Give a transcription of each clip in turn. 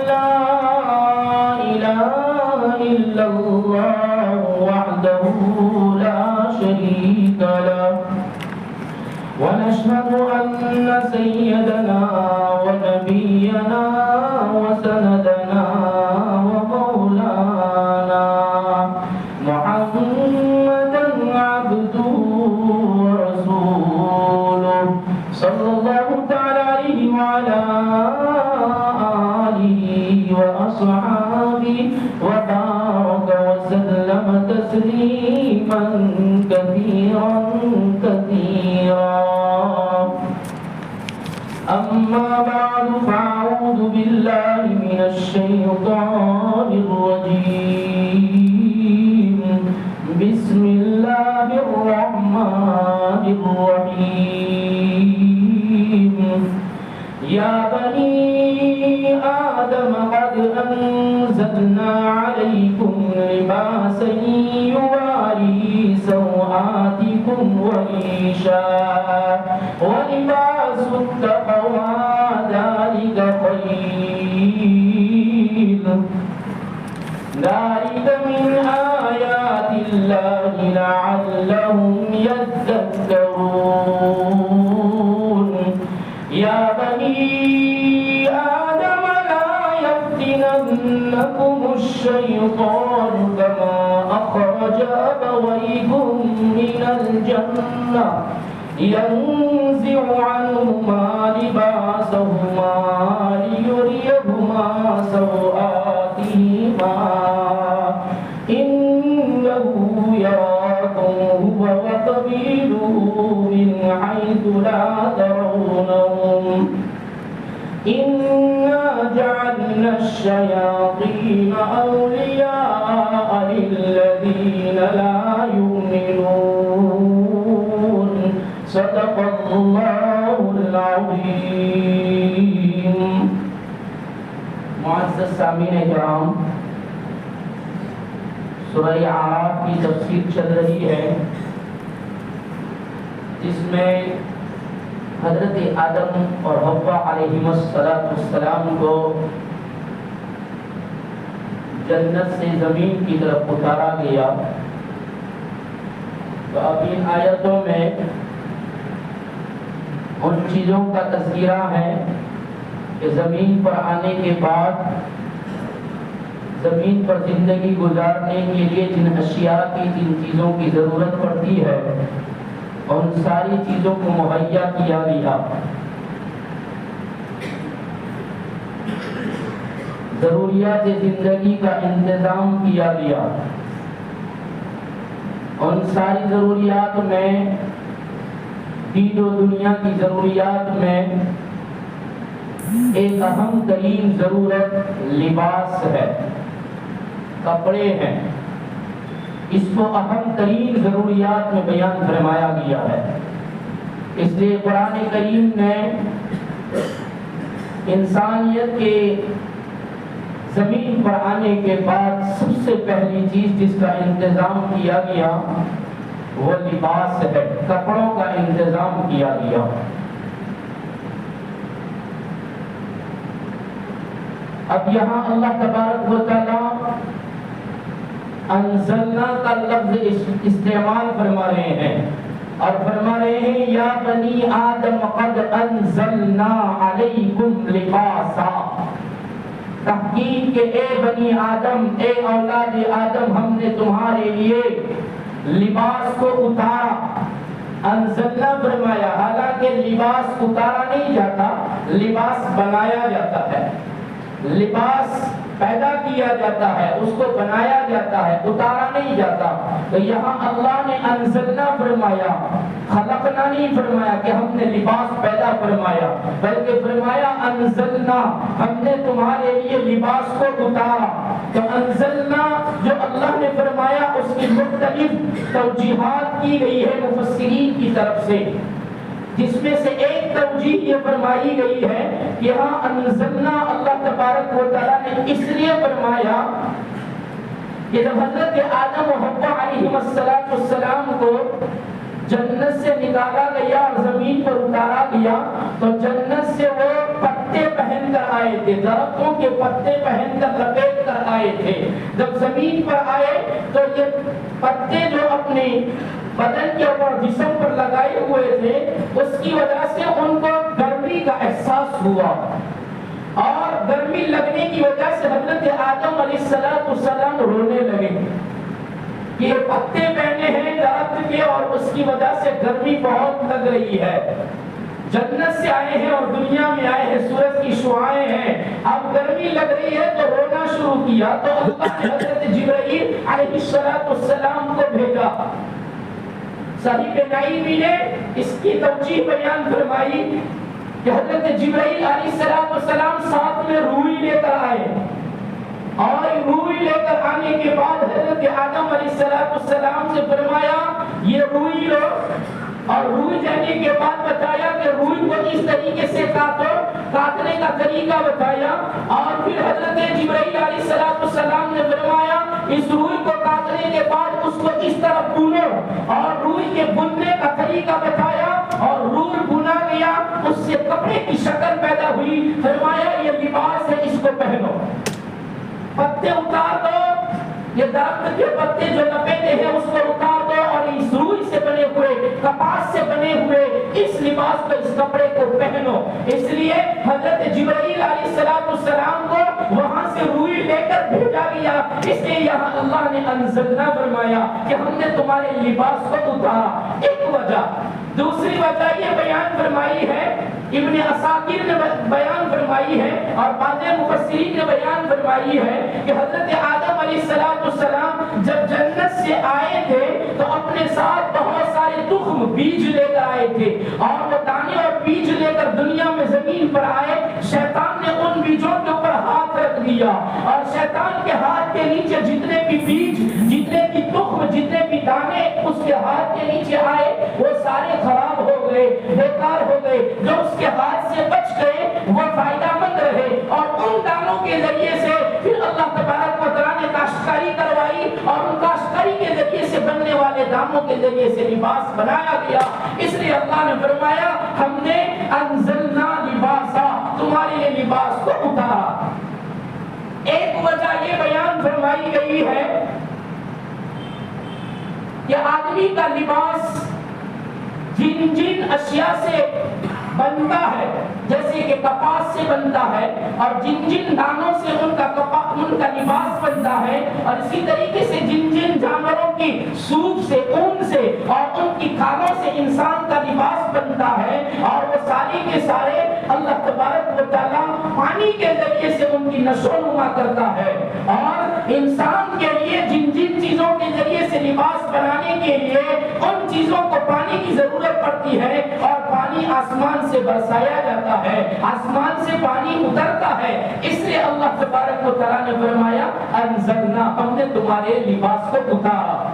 لا إله إلا الله وحده لا شريك له ونشهد أن سيدنا ونبينا وسندنا ومولانا محمدا عبده ورسوله صلى الله تعالى عليه وعلى آله وأصحابه وبارك وسلم تسليما كثيرا كثيرا. أما بعد فأعوذ بالله من الشيطان الرجيم. بسم الله الرحمن الرحيم. يا بني آدم قد أنزلنا عليكم لباسا يواري سوآتكم وريشا ولباس التقوى ذلك خير ذلك من آيات الله لعلهم يذكرون. يا بني آدم لا يفتننكم الشيطان كما أخرج أبويكم من الجنة ينزع عنهما لباسهما ليريهما سوآتهما إنه يراكم هو وقبيله من حيث لا ترونهم إنا جعلنا الشياطين أولياء للذين لا يؤمنون. صدق الله العظيم. معزز سامعین کرام، سورہ اعراف کی تفسیر چل رہی ہے جس میں حضرت آدم اور حوا علیہم السلام کو جنت سے زمین کی طرف اتارا گیا. تو اب ان آیتوں میں ان چیزوں کا تذکرہ ہے کہ زمین پر آنے کے بعد زمین پر زندگی گزارنے کے لیے جن اشیاء کی جن چیزوں کی ضرورت پڑتی ہے اور ان ساری چیزوں کو مہیا کیا گیا. ضروریات زندگی کا انتظام کیا گیا. ان ساری ضروریات میں دین و دنیا کی ضروریات میں ایک اہم ترین ضرورت لباس ہے، کپڑے ہیں. اس کو اہم ترین ضروریات میں بیان فرمایا گیا ہے. اس لیے قرآن کریم نے انسانیت کے زمین پر آنے کے بعد سب سے پہلی چیز جس کا انتظام کیا گیا وہ لباس ہے، کپڑوں کا انتظام کیا گیا. اب یہاں اللہ تبارک و تعالی انزلنا کا لفظ استعمال فرما رہے ہیں اور فرما رہے ہیں یا بنی آدم قد انزلنا علیکم لباسا. تحقیق کہ اے بنی آدم، اے اولاد آدم، ہم نے تمہارے لیے لباس کو اتارا. انزلنا فرمایا، حالانکہ لباس اتارا نہیں جاتا، لباس بنایا جاتا ہے. لباس پیدا کیا جاتا ہے، اس کو بنایا جاتا ہے، اتارا نہیں جاتا. تو یہاں اللہ نے انزلنا فرمایا، خلقنا نہیں فرمایا کہ ہم نے لباس پیدا فرمایا، بلکہ فرمایا انزلنا، ہم نے تمہارے لیے لباس کو اتارا. تو انزلنا جو اللہ نے فرمایا اس کی مختلف توجیحات کی گئی ہے مفسرین کی طرف سے، جس میں سے ایک توجیہ یہ فرمائی گئی ہے کہ یہاں انزلنا اللہ تبارک و تعالیٰ نے اس لیے فرمایا کہ جب حضرت آدم و حوا علیہ السلام کو جنت سے نکالا گیا اور زمین پر اتارا گیا تو جنت سے وہ پتے پتے پہن کر آئے تھے، درختوں کے پتے پہن کر لپیٹ کر آئے تھے. جب زمین پر آئے تو یہ پتے جو اپنے بدن کے اوپر جسم پر لگائے ہوئے تھے اس کی وجہ سے ان کو گرمی کا احساس ہوا، اور گرمی لگنے کی وجہ سے حضرت آدم علیہ السلام رونے لگے. یہ پتے پہنے ہیں درخت کے اور اس کی وجہ سے گرمی بہت لگ رہی ہے. جنت سے آئے ہیں اور دنیا میں آئے ہیں، سورج کی شعاعیں ہیں، اب گرمی لگ رہی ہے تو رونا شروع کیا. تو اللہ نے حضرت جبرائیل علیہ السلام کو بھیجا. صحیح نعیمی نے اس کی توجیہ بیان فرمائی کہ حضرت جبرائیل علیہ السلام ساتھ میں روئی لے کر آئے، اور روئی لے کر آنے کے بعد حضرت آدم علیہ السلام سے فرمایا یہ روئی لو، اور روئی دینے کے بعد بتایا کہ روئی کو اس طریقے سے کاٹو، کاٹنے کا طریقہ بتایا. اور پھر حضرت جبرائیل علیہ السلام نے فرمایا اس روئی کو کاٹنے کے بعد اس کو اس طرح بھونو، اور روئی کے بننے کا طریقہ بتایا، اور روئی بنا گیا، اس سے کپڑے کی شکل پیدا ہوئی. فرمایا یہ لباس ہے، اس کو پہنو. پتے اتار دو، یہ درخت کے پتے جو لپیٹے ہیں اس کو اتار دو، اور اس روئی سے بنے ہوئے، کپاس سے بنے ہوئے اس لباس کو، اس کپڑے کو پہنو. اس لیے حضرت جبرائیل علیہ السلام کو وہاں سے روئی لے کر بھیجا گیا. اس لیے یہاں اللہ نے انزلنا فرمایا کہ ہم نے تمہارے لباس کو اتارا. ایک وجہ. دوسری وجہ یہ بیان فرمائی ہے، ابن عساکر نے بیان فرمائی ہے اور بعض مفسرین نے بیان فرمائی ہے کہ حضرت آدم علیہ السلام جب جنت سے آئے تھے تو اپنے ساتھ بہت سارے تخم بیج لے کر آئے تھے، اور وہ دانے اور بیج لے کر دنیا میں زمین پر آئے. شیطان نے ان بیجوں کے اوپر ہاتھ رکھ دیا، اور شیطان کے ہاتھ کے نیچے جتنے بھی بیج، جتنے بھی تخم، جتنے بھی دانے اس کے ہاتھ کے نیچے آئے وہ سارے خراب ہو گئے، بیکار ہو گئے. جو اس کے ہاتھ سے بچ گئے وہ فائدہ مند رہے، اور ان دانوں کے ذریعے سے پھر اللہ تبارک و تعالیٰ نے کاشتکاری کروائی، اور ان کاشتکاری کے ذریعے سے بننے والے دانوں کے ذریعے سے لباس بنایا گیا. اس لیے اللہ نے فرمایا ہم نے انزلنا لباسا، تمہارے لیے لباس کو اتارا. ایک وجہ یہ بیان فرمائی گئی ہے کہ آدمی کا لباس جن جن اشیاء سے بنتا ہے، جیسے کہ کپاس سے بنتا ہے، اور جن جن دانوں سے ان کا لباس بنتا ہے، اور اسی طریقے سے جن جن جانوروں کی سوٹ سے، اون سے اور ان کی کھالوں سے انسان کا لباس بنتا ہے، اور وہ سارے کے سارے اللہ تبارک و تعالیٰ پانی کے ذریعے سے ان کی نشو و نما کرتا ہے. اور انسان کے لیے جن جن چیزوں کے ذریعے سے لباس بنانے کے لیے ان چیزوں کو پانی کی ضرورت پڑتی ہے، اور پانی آسمان سے برسایا جاتا ہے، آسمان سے پانی اترتا ہے. اس لیے اللہ تبارک و تعالیٰ نے فرمایا انزلنا، ہم نے تمہارے لباس کو اتارا.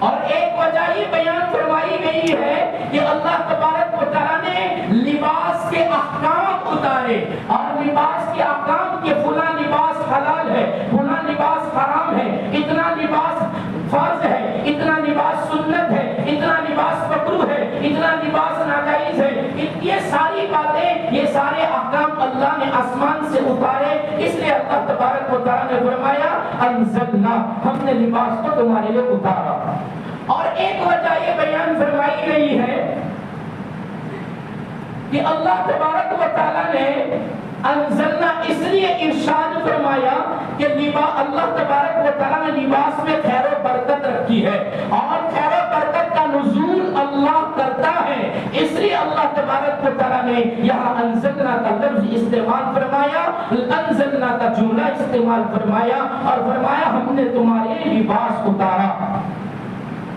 اور ایک وجہ یہ بیان فرمائی گئی ہے کہ اللہ تبارک و تعالیٰ نے لباس کے احکام اتارے، اور لباس کے احکام کے فلاں لباس حلال ہے، فلاں لباس حرام ہے، اتنا لباس فرض ہے، اتنا لباس سنت ہے، اتنا لباس مکروہ ہے، اتنا لباس ناجائز ہے. یہ ساری باتیں، یہ سارے احکام اللہ نے آسمان سے اتارے. اس لیے اللہ تبارک و تعالیٰ نے فرمایا انزلنا، ہم نے لباس کو تمہارے لیے اتارا. اور ایک وجہ یہ بیان فرمائی گئی ہے کہ اللہ تبارک و تعالیٰ نے انزلنا اس لیے ارشاد فرمایا کہ اللہ تبارک و تعالیٰ نے لباس میں خیر و برکت رکھی ہے، اور خیر و برکت کا نزول اللہ کرتا ہے. اس لیے اللہ تبارک و تعالیٰ نے یہاں انزلنا کا لفظ استعمال فرمایا، انزلنا کا جملہ استعمال فرمایا، اور فرمایا ہم نے تمہارے لباس اتارا.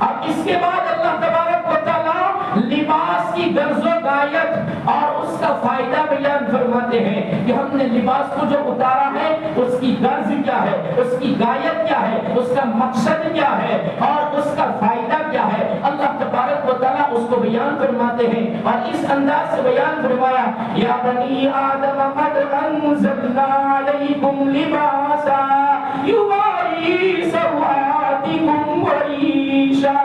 اب اس کے بعد اللہ تبارک و تعالیٰ لباس کی غرض و غایت اور اس کا فائدہ بیان فرماتے ہیں کہ ہم نے لباس کو جو اتارا ہے اس کی غرض کیا ہے، اس کی غایت کیا ہے، اس کا مقصد کیا ہے، اور اس کا فائدہ کیا ہے. اللہ تبارک و تعالیٰ اس کو بیان فرماتے ہیں، اور اس انداز سے بیان فرمایا یا بنی آدم قد انزلنا علیکم لباسا یواری سوآتکم وریشا.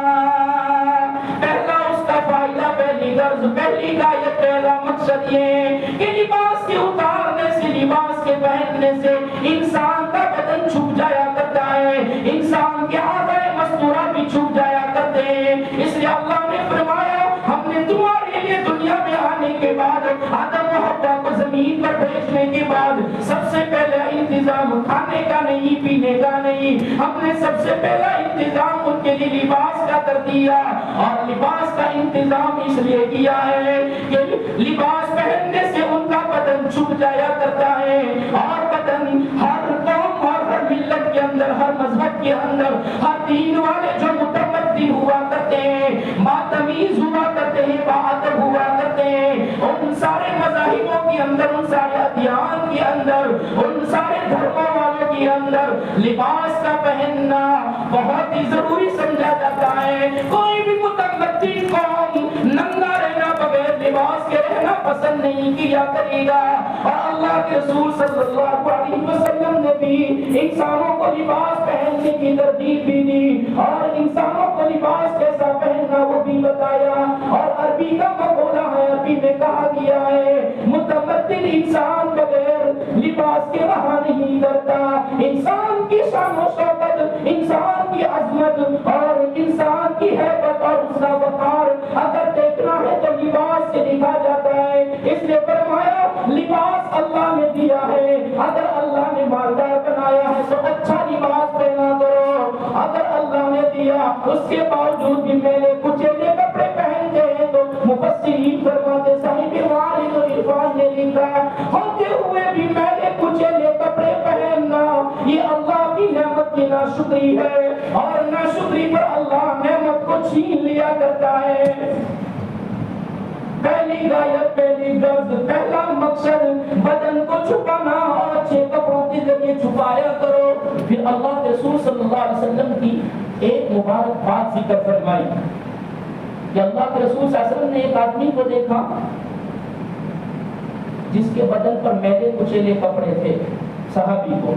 پہلا اس کا فائدہ، پہلی غرض، پہلی غایت، پہلا مقصد یہ کہ لباس کے اتارنے سے، لباس کے پہننے سے انسان کا بدن چھپ جایا کرتا ہے، انسان کے اعضائے مستورہ بھی چھپ جایا کرتے ہیں۔ اس لیے اللہ نے فرمایا ہم نے تمہارے لیے دنیا میں آنے کے بعد، آدم و حوا کو زمین پر بھیجنے کے بعد سب سے پہلا انتظام کھانے کا نہیں، پینے کا نہیں، ہم نے سب سے پہلا انتظام ان کے لیے لباس کا کر دیا۔ اور لباس کا انتظام اس لیے کیا ہے کہ لباس پہننے سے ان کا بدن چھپ جایا کرتا ہے، اور بدن ہر قوم اور ہر ملت کے اندر، ہر مذہب کے اندر، ہر دین والے جو متمدن ہوا کرتے ہیں، ماتمیز ہوا کرتے ہیں، باادب ہوا کرتے ہیں، ان سارے مذاہبوں کے اندر، ان سارے ادیان کے اندر، ان سارے دھرموں والوں کے اندر لباس کا پہننا بہت ہی ضروری سمجھا جاتا ہے۔ کوئی بھی متمدن قوم ننگا رہنا، بغیر لباس کے رہنا پسند نہیں کیا کرے گا۔ اور اللہ کے رسول صلی اللہ علیہ وسلم نے بھی انسانوں کو لباس پہننے کی ترغیب بھی دی، اور انسانوں کو لباس کیسا پہننا وہ بھی بتایا۔ اور عربی کا مقولہ ہے، عربی میں کہا گیا ہے متمدن انسان بغیر لباس کے رہا نہیں کرتا۔ انسان کی شان و شوکت، انسان کی عظمت اور انسان کی ہیبت اور اس کا وقار اگر دیکھنا ہے تو لباس سے دیکھا جاتا ہے۔ اس لیے فرمایا لباس اللہ نے دیا ہے، اگر اللہ نے مالدار بنایا ہے تو اچھا لباس پہنا کرو، اگر اللہ نے دیا اس کے باوجود بھی میلے کچیلے کپڑے پہنتے ہیں تو مفسرین فرماتے، صاحب معارج العرفان نے لکھا ہوتے ہوئے بھی میلے کچیلے کپڑے پہننا یہ اللہ کی نعمت کی ناشکری ہے، اور ناشکری پر اللہ نعمت کو چھین لیا کرتا ہے۔ پہلی غایت، پہلی غرض، پہلا مقصد بدن کو چھپانا، اور اچھے کپڑوں کے ذریعے چھپایا کرو۔ پھر اللہ کے رسول صلی اللہ علیہ وسلم کی ایک مبارک بات ذکر فرمائی کہ اللہ کے رسول صلی اللہ علیہ وسلم نے ایک آدمی کو دیکھا جس کے بدن پر میلے کچیلے کپڑے تھے، صحابی کو۔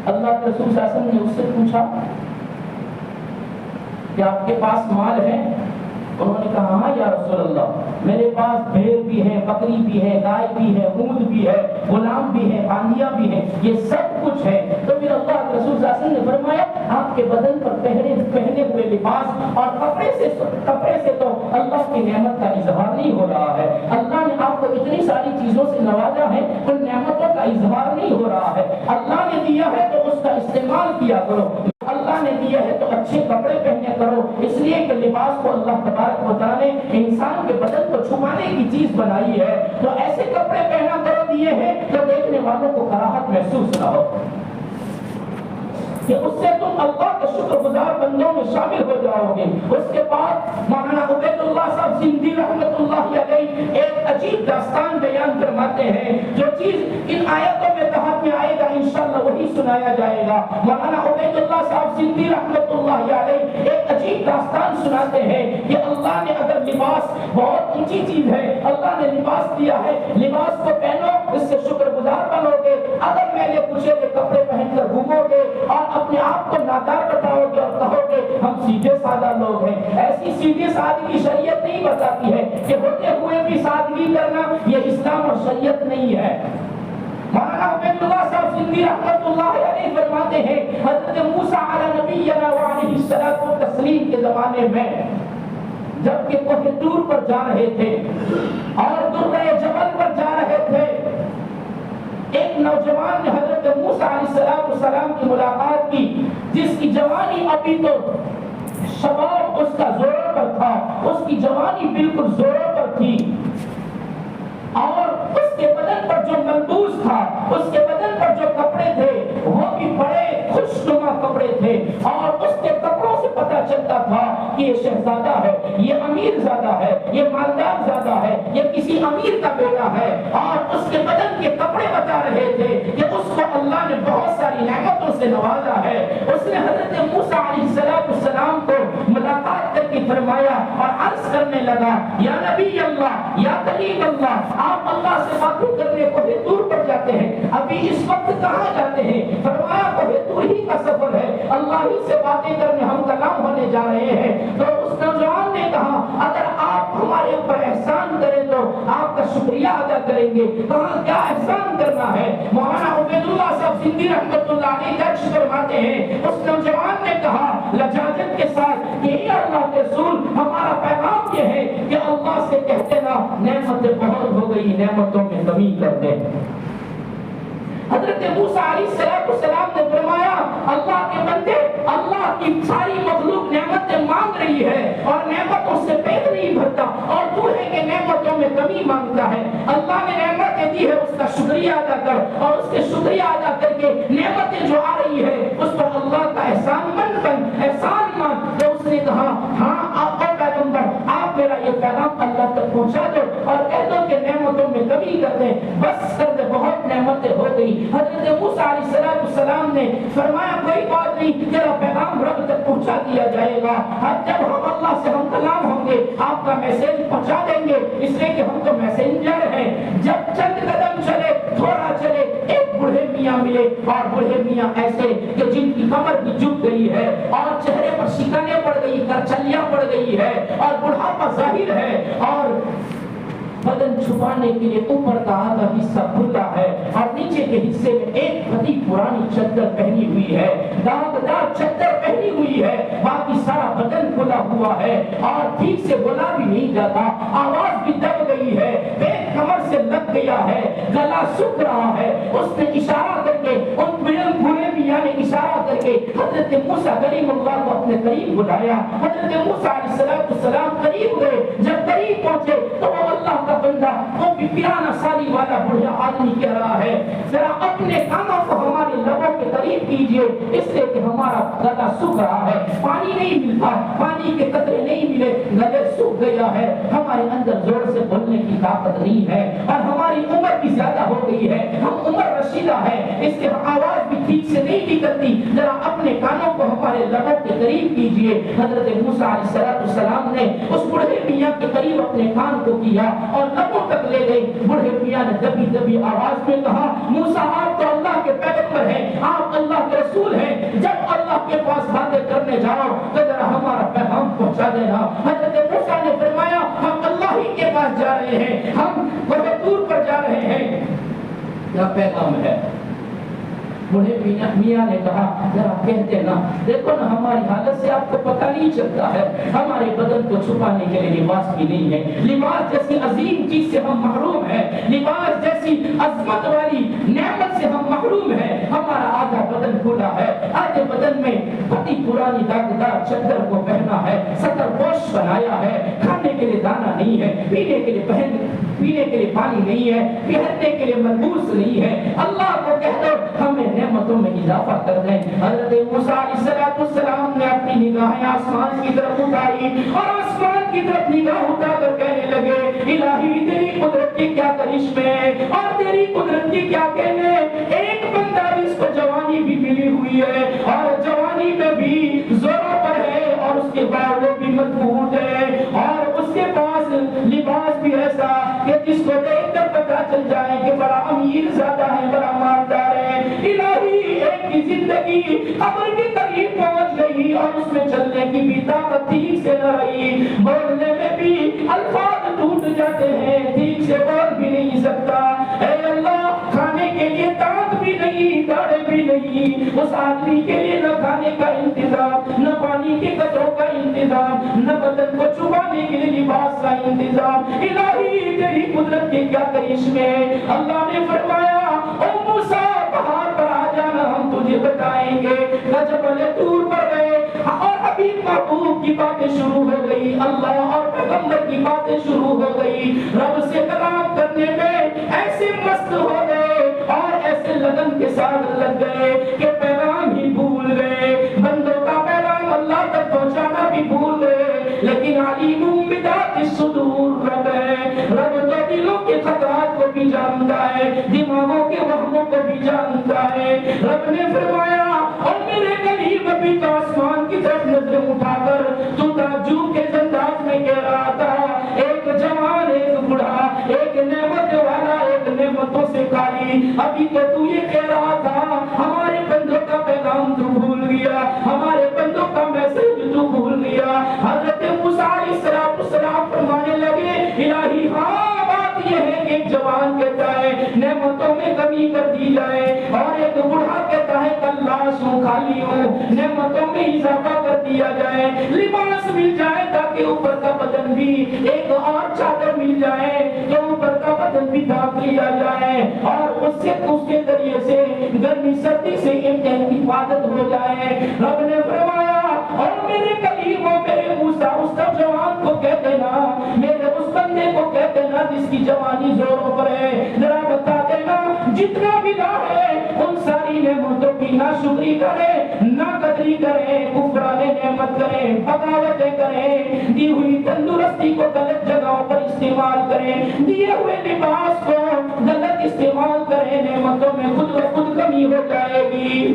اللہ کے رسول صلی اللہ علیہ وسلم نے اس سے پوچھا کہ آپ کے پاس مال ہے؟ انہوں نے کہا ہاں یا رسول اللہ، میرے پاس بھیڑ بھی ہے، بکری بھی ہے، گائے بھی ہے، اونٹ بھی ہے، غلام بھی ہے، باندیا بھی ہے، یہ سب کچھ ہے۔ تو پھر اللہ کے رسول صلی اللہ علیہ وسلم نے فرمایا آپ کے بدن پر پہنے ہوئے لباس اور کپڑے سے تو اللہ کی نعمت کا اظہار نہیں ہو رہا ہے۔ اللہ نے آپ کو اتنی ساری چیزوں سے نوازا ہے، ان نعمتوں کا اظہار نہیں ہو رہا ہے۔ اللہ نے دیا ہے تو اس کا استعمال کیا کرو، اللہ نے دیا ہے تو اچھے کپڑے پہنے کرو، اس لیے کہ لباس کو اللہ تبارک و تعالی نے انسان کے بدن کو چھپانے کی چیز بنائی ہے، تو ایسے کپڑے پہنا کرو دیے ہیں کہ دیکھنے والوں کو کراہت محسوس نہ ہو، کہ اس سے تم اللہ کے شکر گزار بندوں میں شامل ہو جاؤ گے۔ اس کے بعد مولانا عبید اللہ صاحب زندی رحمت اللہ علیہ ایک عجیب داستان بیان فرماتے ہیں، جو چیز ان آیتوں میں کہا میں آئے گا انشاءاللہ وہی سنایا جائے گا۔ مولانا عبید اللہ صاحب زندی رحمت اللہ علیہ ایک عجیب داستان سناتے ہیں کہ اللہ نے اگر لباس بہت اونچی چیز ہے، اللہ نے لباس دیا ہے، لباس کو پہنو، اس سے شکر گزار بنو گے۔ اگر میلے کچیلے کپڑے پہن کر گھومو گے اور اپنے آپ کو نادار بتاؤ گے اور کہو گے ہم سیدھے سادہ لوگ ہیں، ایسی سیدھی سادگی شریعت نہیں بتاتی ہے کہ ہوتے ہوئے بھی سادگی کرنا یہ اسلام اور شریعت نہیں ہے۔ مولانا عبید اللہ صاحب زندی رحمت اللہ علیہ فرماتے ہیں حضرت موسیٰ علی نبینا وعلیہ الصلوۃ والتسلیم کے زمانے میں جب کہ کوہ طور پر جا رہے تھے اور درہ جبل پر جا رہے تھے، ایک نوجوان نے حضرت موسیٰ علیہ السلام کی ملاقات کی، جس کی جوانی ابھی تو شباب اس کا زوروں پر تھا، اس کی جوانی بالکل زوروں پر تھی، اور اس کے بدن پر جو ملبوس تھا، اس کے بدن پر جو کپڑے تھے وہ بھی بڑے خوشنما کپڑے تھے، اور اس کے کپڑوں سے پتہ چلتا تھا کہ یہ شہزادہ ہے، یہ امیر زادہ ہے، یہ مالدار زادہ ہے، یہ کسی امیر کا بیٹا ہے، اور اس کے بدن کے کپڑے بتا رہے تھے کہ اس کو اللہ نے بہت ساری نعمتوں سے نوازا ہے۔ اس نے حضرت موسیٰ علیہ السلام کو ملاقات کر کے فرمایا اور عرض کرنے لگا یا نبی اللہ، یا کلیم اللہ، آپ اللہ سے باتیں کرنے کوہ طور پر جاتے ہیں، ابھی اس وقت کہاں جاتے ہیں؟ فرمایا کوہ طور ہی کا سفر ہے، اللہ ہی سے باتیں کرنے ہم کلام ہونے جا رہے ہیں۔ تو اس نوجوان نے کہا اگر آپ آپ ہمارے اوپر احسان کریں تو آپ کا شکریہ ادا کریں گے. کہاں کیا احسان کرنا ہے. مولانا عبید اللہ صاحب سندھی رحمۃ اللہ علیہ درج فرماتے ہیں اس نوجوان نے کہا لجاجت کے ساتھ کہ اے اللہ کے رسول ہمارا پیغام یہ ہے کہ اللہ سے کہتے نا نعمتیں بہت ہو گئی نعمتوں میں کمی کر دیں. حضرت موسیٰ علیہ السلام نے فرمایا اللہ کے بندے اللہ کی ساری مخلوق نعمتیں مانگ رہی ہے اور نعمتوں سے پیٹ نہیں بھرتا اور تو ہے کہ نعمتوں میں کمی مانگتا ہے. اللہ نے نعمتیں دی ہے اس کا شکریہ ادا کر اور اس کے شکریہ ادا کر کے نعمتیں جو آ رہی ہے اس پر اللہ کا احسان مند بن احسان مان. تو اس نے کہا ہاں آپ پیغمبر آپ میرا یہ پیغام اللہ تک پہنچا دو اور کہہ دو کہ نعمتوں میں کمی کر دیں بس کر دے بہت نعمتیں ہو گئی. حضرت موسیٰ علیہ السلام نے فرمایا کوئی بات نہیں تیرا پیغام رب تک پہنچا دیا جائے گا. جب ہم اللہ سے ہم کلام ہوں گے آپ کا میسج پہنچا دیں گے اس لیے کہ ہم تو میسنجر ہیں. جب چند قدم چلے تھوڑا چلے ایک بوڑھے میاں ملے اور بوڑھے میاں ایسے کہ جن کی کمر بھی جھک گئی ہے اور چہرے پر شکنیں پڑ گئی کرچلیاں پڑ گئی ہے اور بڑھاپا ظاہر ہے اور بدن چھپانے کے لیے اوپر کا آدھا حصہ کھلا ہے اور نیچے کے حصے میں ایک پھٹی پرانی چادر پہنی ہوئی ہے داغدار چادر پہنی ہوئی ہے باقی سارا بدن کھلا ہوا ہے اور ٹھیک سے بولا بھی نہیں جاتا آواز بھی دب گئی ہے پیٹ کمر سے لگ گیا ہے گلا سوکھ رہا ہے. اس نے اشارہ کر کے ان بوڑھے میاں نے اشارہ کر کے حضرت موسیٰ کریم اللہ کو اپنے قریب بلایا. حضرت موسیٰ علیہ السلام قریب گئے. جب قریب پہنچے تو وہ اللہ کا بندہ وہ بھی پیرانا سالی والا بڑھیا آدمی کہہ رہا ہے ذرا اپنے کانوں کو ہمارے لبوں کے قریب کیجئے اس لیے کہ ہمارا گلا سوکھ رہا ہے پانی نہیں ملتا پانی کے قطرے نہیں ملے گلے سوکھ گیا ہے ہمارے اندر زور سے بولنے کی طاقت نہیں ہے اور ہماری عمر بھی زیادہ ہو گئی ہے ہم عمر رسیدہ ہے اس کے آواز بھی ٹھیک سے نہیں نکلتی ذرا اپنے کانوں کو ہمارے لبوں کے قریب کیجئے. حضرت موسیٰ علیہ السلام نے اس بڑھے میاں کے قریب اپنے کان کو کیا اور لبوں تک لے گئے. بڑھے میاں نے دبی دبی آواز میں کہا موسیٰ آپ تو اللہ کے پیغمبر ہیں آپ اللہ کے رسول ہیں جب اللہ کے پاس باتیں کرنے جاؤ تو ذرا ہمارا پیغام پہنچا دینا. حضرت موسیٰ نے فرمایا ہم اللہ ہی کے پاس جا رہے ہیں ہم بہت دور پر جا رہے ہیں کیا پیغام ہے. بڑھے میاں نے کہا ذرا کہتے نا دیکھو نا ہماری حالت سے آپ کو پتہ نہیں چلتا ہے ہمارے بدن کو چھپانے کے لیے لباس بھی نہیں ہے لباس جیسی عظیم چیز سے ہم محروم ہیں لباس جیسی عظمت والی نعمت سے ہم محروم ہیں. ہمارا آدھا بدن کھلا ہے آدھے بدن میں پھٹی پرانی داغدار چادر کو پہنا ہے ستر پوش بنایا ہے کھانے کے لیے دانا نہیں ہے پینے کے لیے پانی نہیں ہے پہننے کے لیے ملبوس نہیں ہے. اللہ کو کہہ دو ہمیں نعمتوں میں اضافہ کر دیں. حضرت موسیٰ علیہ السلام نے اپنی نگاہیں آسمان کی طرف اٹھائی اور آسمان کی طرف نگاہ اٹھا کر کہنے لگے الہی تیری قدرت کی کیا کرشمے اور تیری قدرت کی کیا کہنے. ایک بندہ جس کو جوانی بھی ملی ہوئی ہے اور جوانی میں بھی زوروں پر ہے اور اس کے بعد وہ بھی مضبوط ہے اور اس کے پاس لباس بھی ایسا کہ جس کو دیکھ کر پتا چل جائے کہ بڑا امیر زیادہ ہے بڑا مالدار ہے. الہی ایک کی زندگی قبر کے قریب پہنچ گئی اور اس میں چلنے کی بھی طاقت ٹھیک سے نہ رہی بولنے میں بھی الفاظ ٹوٹ جاتے ہیں ٹھیک سے بول بھی نہیں سکتا. اے اللہ کھانے کے لیے دانت بھی نہیں داڑے بھی نہیں اس آدمی کے لیے نہ کھانے کا انتظام نہ پانی کے قطروں کا انتظام نہ بدن کو چھپانے کے لیے لباس کا انتظام. الہی تیری قدرت کے کیا کرشمے. اللہ نے فرمایا او موسیٰ پہاڑ پر آ جانا ہم تجھے بتائیں گے. جبل طور پر گئے اور حبیب محبوب کی باتیں شروع ہو گئی اللہ اور پیغمبر کی باتیں شروع ہو گئی. رب سے کلام کرنے میں ایسے مست ہو گئے اور ایسے لگن کے ساتھ لگ گئے کہ پیغام ہی بھول گئے بندوں کا پیغام اللہ تک پہنچانا بھی بھول گئے. لیکن علیم بذات الصدور رب ہے رب تو دلوں کے خطرات کو بھی جانتا ہے دماغوں کے وہموں کو بھی جانتا ہے. رب نے فرمایا اور میرے قریب ابھی تو آسمان کی طرف نظر اٹھا کر تو تعجب کے انداز میں کہہ رہا تھا ایک جوان ایک بوڑھا ایک نعمت والا ایک نعمتوں سے خالی. ابھی تو یہ کہہ رہا تھا ہمارے بندوں کا پیغام تو بھول گیا ہمارے بندوں کا میسج تو بھول گیا. حضرت موسیٰ علیہ السلام فرمانے میں کمی کر دی جائے، اور ایک بوڑھا کہتا ہے کل لاش ہوں خالی ہوں، نعمتوں میں اضافہ کر دیا جائے، لباس مل جائے تاکہ اوپر کا بدن بھی، ایک اور چادر مل جائے تو اوپر کا بدن بھی ڈھانپ لیا جائے، اور اس کے ذریعے سے گرمی سردی سے حفاظت ہو جائے۔ رب نے فرمایا اور میرے کلیم و میرے موسیٰ اس جوان کو کہہ دینا، میرے اس بندے کو کہہ دینا جس کی جوانی زوروں پر ہے، ذرا بتا دینا جتنا ملا ہے ان ساری نعمتوں کی نہ شکری کرے، نہ قدری کرے، کفران نعمت کرے، بغاوتیں کرے، دی ہوئی تندرستی کو غلط جگہوں پر استعمال کرے، دیے ہوئے لباس کو غلط استعمال کرے، نعمتوں میں خود و خود کمی ہو جائے گی۔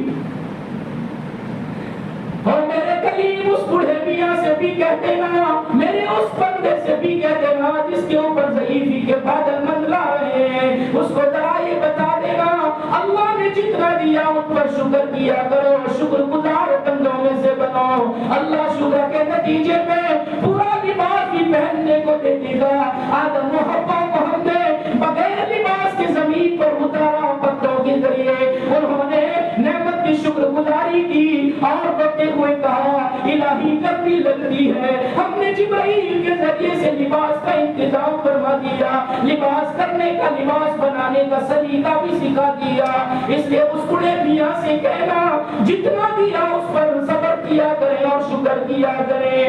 اور میرے کلیم اس بوڑھے میاں سے بھی کہہ دینا، میرے اس بندے سے بھی کہہ دینا جس کے اوپر ضعیفی کے بادل منڈلا رہے ہیں، اس کو ذرا یہ بتا دینا اللہ نے جتنا دیا ان پر شکر کیا کرو، شکر گزار بندوں میں سے بنو۔ اللہ شکر کے نتیجے میں پورا لباس بھی پہننے کو دے دے گا۔ آدم و حوا کو ہم نے بغیر لباس کے زمین پر اتارا پتوں کے ذریعے، انہوں نے نعمت کی شکر گزاری کی اور بڑے ہوئے کہا الہی گرمی لگتی ہے، ہم نے جبرائیل کے ذریعے سے لباس کا انتظام فرما دیا، لباس کرنے کا، لباس بنانے کا سلیقہ بھی سکھا دیا۔ اس لیے اس بڑے میاں سے کہنا جتنا دیا اس پر صبر کیا کرے اور شکر کیا کرے،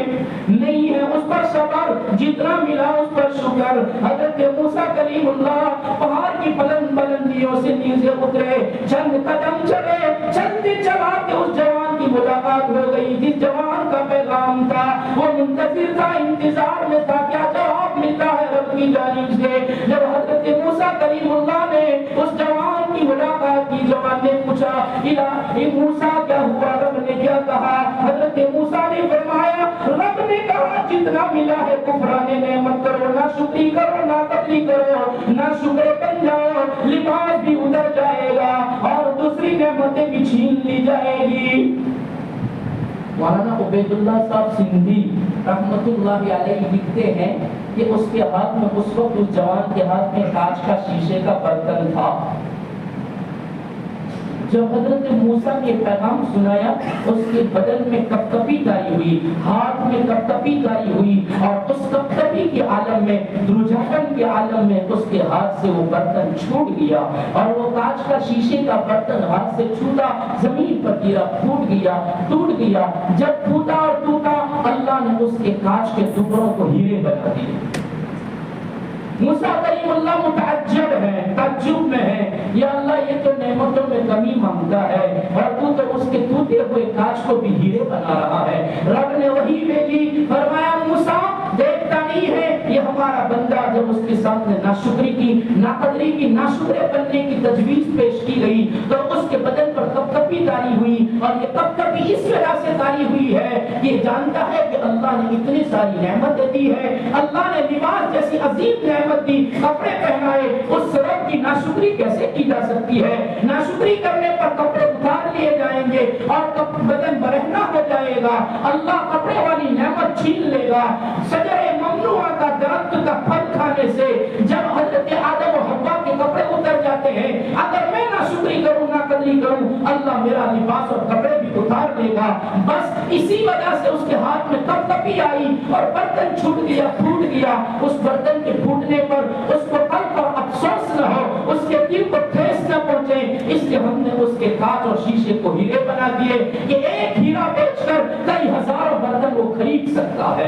نہیں ہے اس پر صبر، جتنا ملا اس پر شکر۔ حضرت موسیٰ کلیم اللہ پہاڑ کی بلندیوں سے نیچے اترے، چند قدم چلے، چند چلا کے اس جوان کی ملاقات ہو گئی جس جوان کا پیغام تھا، وہ منتظر تھا، انتظار میں تھا کیا جواب ملتا ہے رب کی جانب سے۔ جب حضرت موسیٰ کلیم اللہ نے اس جوان کی ملاقات کی، جوان نے پوچھا الہی موسیٰ کیا ہوا، رب نے کیا کہا؟ حضرت موسیٰ نے فرمایا رب نے کہا جتنا ملا ہے کفران نعمت کرو، نہ شکری کرو، نہ قدری کرو، نہ شکر بن جاؤ، لباس بھی اتر جائے گا اور دوسری نعمتیں بھی چھین لی جائے گی۔ مولانا عبید اللہ صاحب سندھی رحمت اللہ علیہ لکھتے ہیں کہ اس کے ہاتھ میں اس وقت اس جوان کے ہاتھ میں کانچ کا شیشے کا برتن تھا۔ جب حضرت موسیٰ نے پیغام سنایا اس کے بدن میں کپکپی تاری ہوئی، ہاتھ میں کپکپی تاری ہوئی، اور اس کپکپی کے عالم میں، درجھکن کے عالم میں اس کے ہاتھ سے وہ برتن چھوٹ گیا، اور وہ کانچ کا شیشے کا برتن ہاتھ سے چھوٹا، زمین پر گرا، پھوٹ گیا، ٹوٹ گیا۔ جب پھوٹا اور ٹوٹا اللہ نے اس کے کانچ کے ٹکڑوں کو ہیرے بنا دیے۔ موسیٰ کلیم اللہ متعجب ہے، تعجب میں ہے، یا اللہ یہ تو نعمتوں میں کمی مانگتا ہے اور تو اس کے ٹوٹے ہوئے کانچ کو بھی ہیرے بنا رہا ہے۔ رب نے وحی بھیجی، فرمایا موسیٰ دیکھتا نہیں ہے یہ ہمارا بندہ، جب اس کے سامنے ناشکری کی، ناقدری کی، ناشکرے بننے کی تجویز پیش کی گئی تو اس کے بدن پر کپکپی تاری ہوئی، اور یہ کپکپی اس وجہ سے تاری ہوئی ہے کہ یہ جانتا ہے کہ اللہ نے اتنی ساری نعمتیں دی ہے، اللہ نے لباس جیسی عظیم نعمت دی، کپڑے پہنائے، اس رب کی ناشکری کیسے کی جا سکتی ہے؟ ناشکری کرنے پر کپڑے اتار لیے جائیں گے اور بدن برہنہ ہو جائے گا، اللہ کپڑے والی نعمت چھین لے گا۔ شجرے ممنوعہ کا درخت کا پھل کھانے سے جب حضرت آدم و حوا کے کپڑے اتر جاتے ہیں، اگر میں نہ شکری کروں نہ قدری کروں اللہ میرا لباس اور کپڑے بھی اتار دے گا۔ بس اسی وجہ سے اس کے ہاتھ میں کپکپی آئی اور برتن چھوٹ گیا، پھوٹ گیا۔ اس برتن کے پھوٹنے پر اس کو کل پر افسوس نہ ہو، اس کے دل کو ٹھیس نہ پہنچے، اس لیے ہم نے اس کے کانچ اور شیشے کو ہیرے بنا دیے کہ ایک ہیرا بیچ کر کئی ہزاروں برتن وہ خرید سکتا ہے۔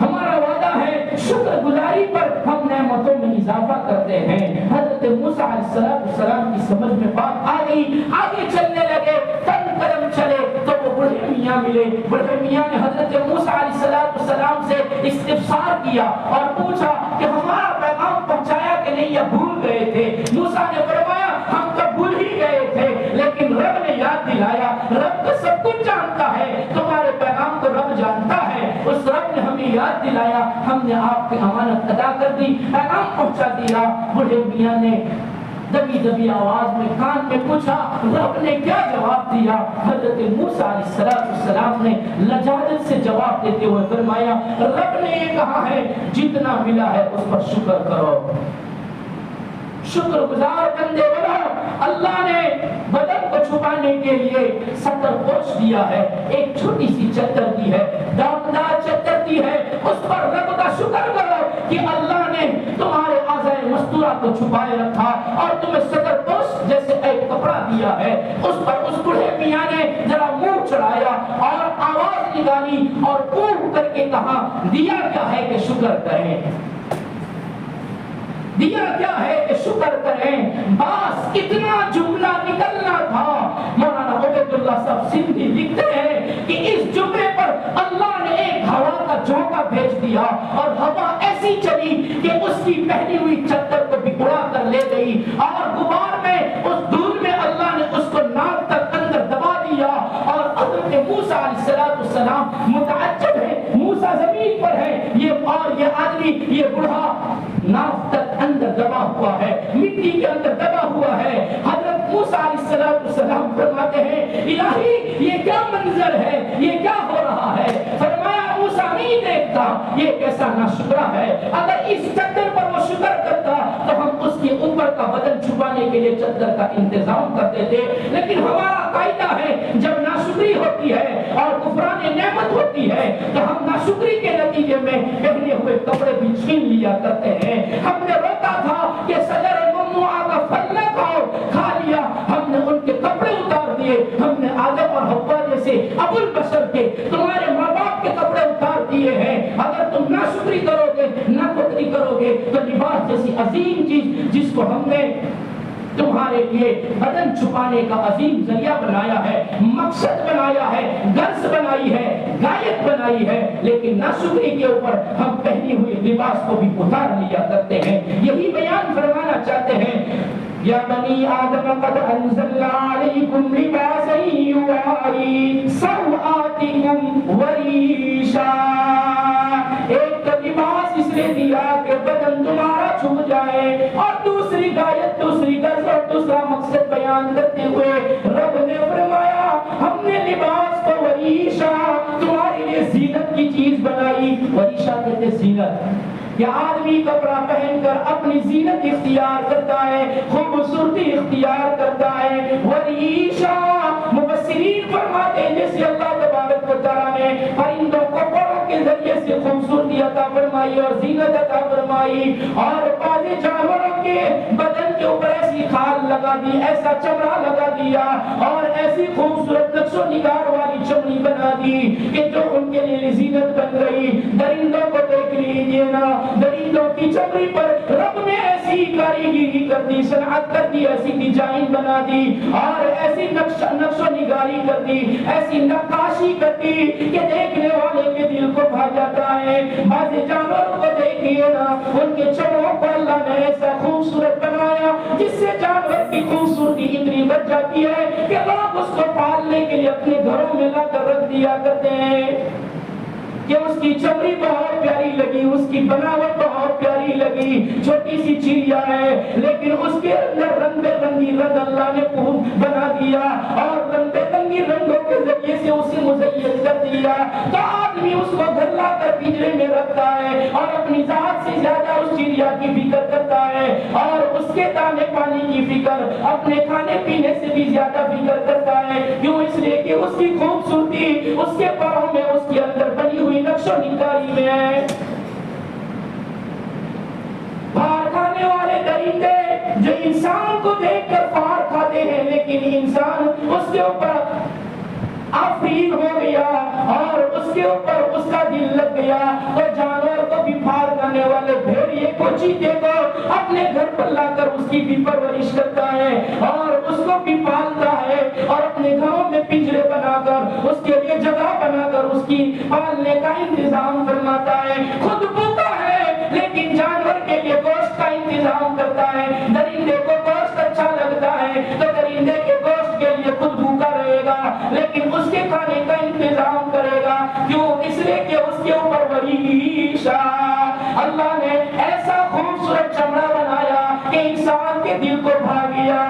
ہمارا وعدہ ہے شکر گزاری پر ہم نعمتوں میں اضافہ کرتے ہیں۔ حضرت موسیٰ علیہ السلام کی سمجھ میں بات آ گئی، آگے چلنے لگے، چند قدم چلے تو وہ بڑھے میاں ملے۔ بڑھے میاں نے حضرت موسیٰ علیہ السلام سے استفسار کیا اور پوچھا کہ ہمارا پیغام پہنچایا کہ نہیں یا بھول گئے تھے؟ موسیٰ نے فرمایا ہم تو بھول ہی گئے تھے، لیکن رب نے یاد دلایا، رب تو سب کچھ جانتا ہے، تمہارے پیغام کو رب جانتا ہے، اس رب نے ہمیں یاد دلایا، ہم نے آپ کی امانت ادا کر دی، پیغام پہنچا دیا۔ بڑھے میاں نے دبی دبی آواز میں کان میں پوچھا رب نے کیا جواب دیا؟ حضرت موسیٰ علیہ السلام نے لجاجت سے جواب دیتے ہوئے فرمایا رب نے یہ کہا ہے جتنا ملا ہے اس پر شکر کرو۔ شکر گزار بندے بنو. اللہ نے بدن کو چھپانے کے لیے ستر پوش دیا ہے, ایک چھوٹی سی چادر دی ہے, داغدار چادر دی ہے. اس پر رب کا شکر کرو کہ اللہ نے تمہارے اعضائے مستورہ کو چھپائے رکھا اور تمہیں ستر پوش جیسے ایک کپڑا دیا ہے. اس پر اس بوڑھے میاں نے ذرا منہ چڑھایا اور آواز نکالی اور پھونک کر کے کہا, دیا کیا ہے کہ شکر کریں, دیا کیا ہے کہ شکر کریں. بس اتنا جملہ نکلنا تھا. مولانا عبید اللہ صاحب سندھی لکھتے ہیں کہ اس جملے پر اللہ نے ایک ہوا کا جھونکا بھیج دیا اور ہوا ایسی چلی کہ اس کی پہنی ہوئی چادر کو بھی اڑا کر لے گئی اور غبار میں اس دھول میں اللہ نے اس کو ناک تک اندر دبا دیا. اور حضرت موسیٰ علیہ السلام متعجب ہے, موسیٰ زمین پر ہے یہ آدمی یہ بوڑھا ناک تک اندر دبا ہوا ہے, مٹی کے اندر دبا ہوا ہے. حضرت موسیٰ علیہ السلام فرماتے ہیں, الہی یہ کیا منظر ہے, یہ کیا ہو رہا ہے؟ فرمایا موسیٰ نہیں دیکھتا یہ کیسا ناشکرا ہے. اگر اس چادر پر وہ شکر کرتا تو ہم اس کے اوپر کا بدن چھپانے کے لیے چادر کا انتظام کرتے تھے. لیکن ہمارا قاعدہ ہے جب ناشکری ہوتی ہے اور کفران نعمت ہوتی ہے تو ہم ناشکری کے نتیجے میں پہنے ہوئے کپڑے بھی چھین لیا کرتے ہیں. ہم نے روکا تھا کہ شجر ممنوعہ کا پھل نہ کھاؤ, کھا لیا, ہم نے ان کے کپڑے اتار دیے. ہم نے آدم اور حوا جیسے ابو البشر کے تمہارے ماں باپ کے کپڑے اتار دیے ہیں. اگر تم ناشکری کرو گے, نافرمانی کرو گے تو لباس جیسی عظیم چیز جس کو ہم نے تمہارے لیے بدن چھپانے کا عظیم ذریعہ بنایا ہے, مقصد بنایا ہے, غرض بنائی ہے, غایت بنائی ہے, لیکن ناشکری کے اوپر ہم پہنی ہوئی لباس کو بھی اتار لیا کرتے ہیں. یہی بیان فرمانا چاہتے ہیں, یا بنی آدم قد انزلنا علیکم لباسا یواری سوآتکم وریشا. ایک تو لباس اس نے دیا کہ بدن تمہارا چھپ جائے, اور دوسری غایت, دوسری غرض اور دوسرا مقصد بیان کرتے ہوئے رب نے فرمایا ہم نے لباس کو وریشا تمہارے لیے زینت کی چیز بنائی. وریشا کہتے زینت کہ آدمی کپڑا پہن کر اپنی زینت اختیار کرتا ہے, خوبصورتی اختیار کرتا ہے. وریشا مفسرین فرماتے ہیں جیسے اللہ تبارک و تعالی نے پرندوں کو پروں کے ذریعے سے خوبصورتی عطا فرمائی اور زینت عطا فرمائی, اور بعض جانوروں کے بدن کے اوپر ایسی کھال لگا دی, ایسا چمڑا لگا دیا اور ایسی خوبصورت نقش و نگار والی چمڑی بنا دی کہ جو ان کے لیے زینت بن گئی. درندوں کو دیکھ لیجیے نا, درندوں کی چمڑی پر رب نے ایسی کاریگری کر دی, صنعت کر دی, ایسی ڈیزائن بنا دی اور ایسی نقش و نگاری کر دی, ایسی نقاشی کر دی کہ دیکھنے والے کے دل کو بھا جاتا ہے. بعض جانوروں کو دیکھیے نا, ان کے چمڑوں کو اللہ نے ایسا خوبصورت بنایا جس سے جانور کی خوبصورتی اتنی بڑھ جاتی ہے کہ لوگ اس کو پالنے کے لیے اپنے گھروں میں لا کر رکھ دیا کرتے ہیں کہ اس کی چمڑی بہت پیاری لگی, اس کی بناوٹ بہت پیاری لگی, چھوٹی سی چڑیا ہے لیکن اس کے اندر رنگ برنگی رنگ اللہ نے بنا دیا اور رنگ برنگی رنگوں کے ذریعے سے اسے مزین کر دیا. تو آدمی اس کو گھر لا کر پنجرے میں رکھتا ہے اور اپنی ذات سے زیادہ اس چڑیا کی فکر کرتا ہے اور اس کے دانے پانی کی فکر, اپنے کھانے پینے سے بھی زیادہ فکر کرتا ہے. کیوں؟ اس لیے کہ اس کی خوبصورتی اس کے پروں میں, اس کے اندر بنی ہوئی نقش و نگاری میں ہے. پھار کھانے والے درندے جو انسان کو دیکھ کر پھار کھاتے ہیں, لیکن انسان اس کے اوپر آفرین ہو گیا اور اس کے اوپر اس کا دل لگ گیا, تو جانور کو بھی پھار کھانے والے بھیڑیے کو, چیتے کو اپنے گھر پر لا کر اس کی بھی پرورش کرتا ہے اور اس کو بھی پالتا ہے اور اپنے گھروں میں پنجرے بنا کر اس کے لیے جگہ بنا کر اس کی پالنے کا انتظام فرماتا ہے. خود بھوکا ہے لیکن جانور کے لیے گوشت کا انتظام کرتا ہے. درندے کو گوشت اچھا لگتا ہے تو درندے کے گوشت کے لیے خود بھوکا رہے گا لیکن اس کے کھانے کا انتظام کرے گا. کیوں؟ اس لیے کہ اس کے اوپر وریشا اللہ نے ایسا خوبصورت چمڑا بنایا کہ انسان کے دل کو بھا گیا.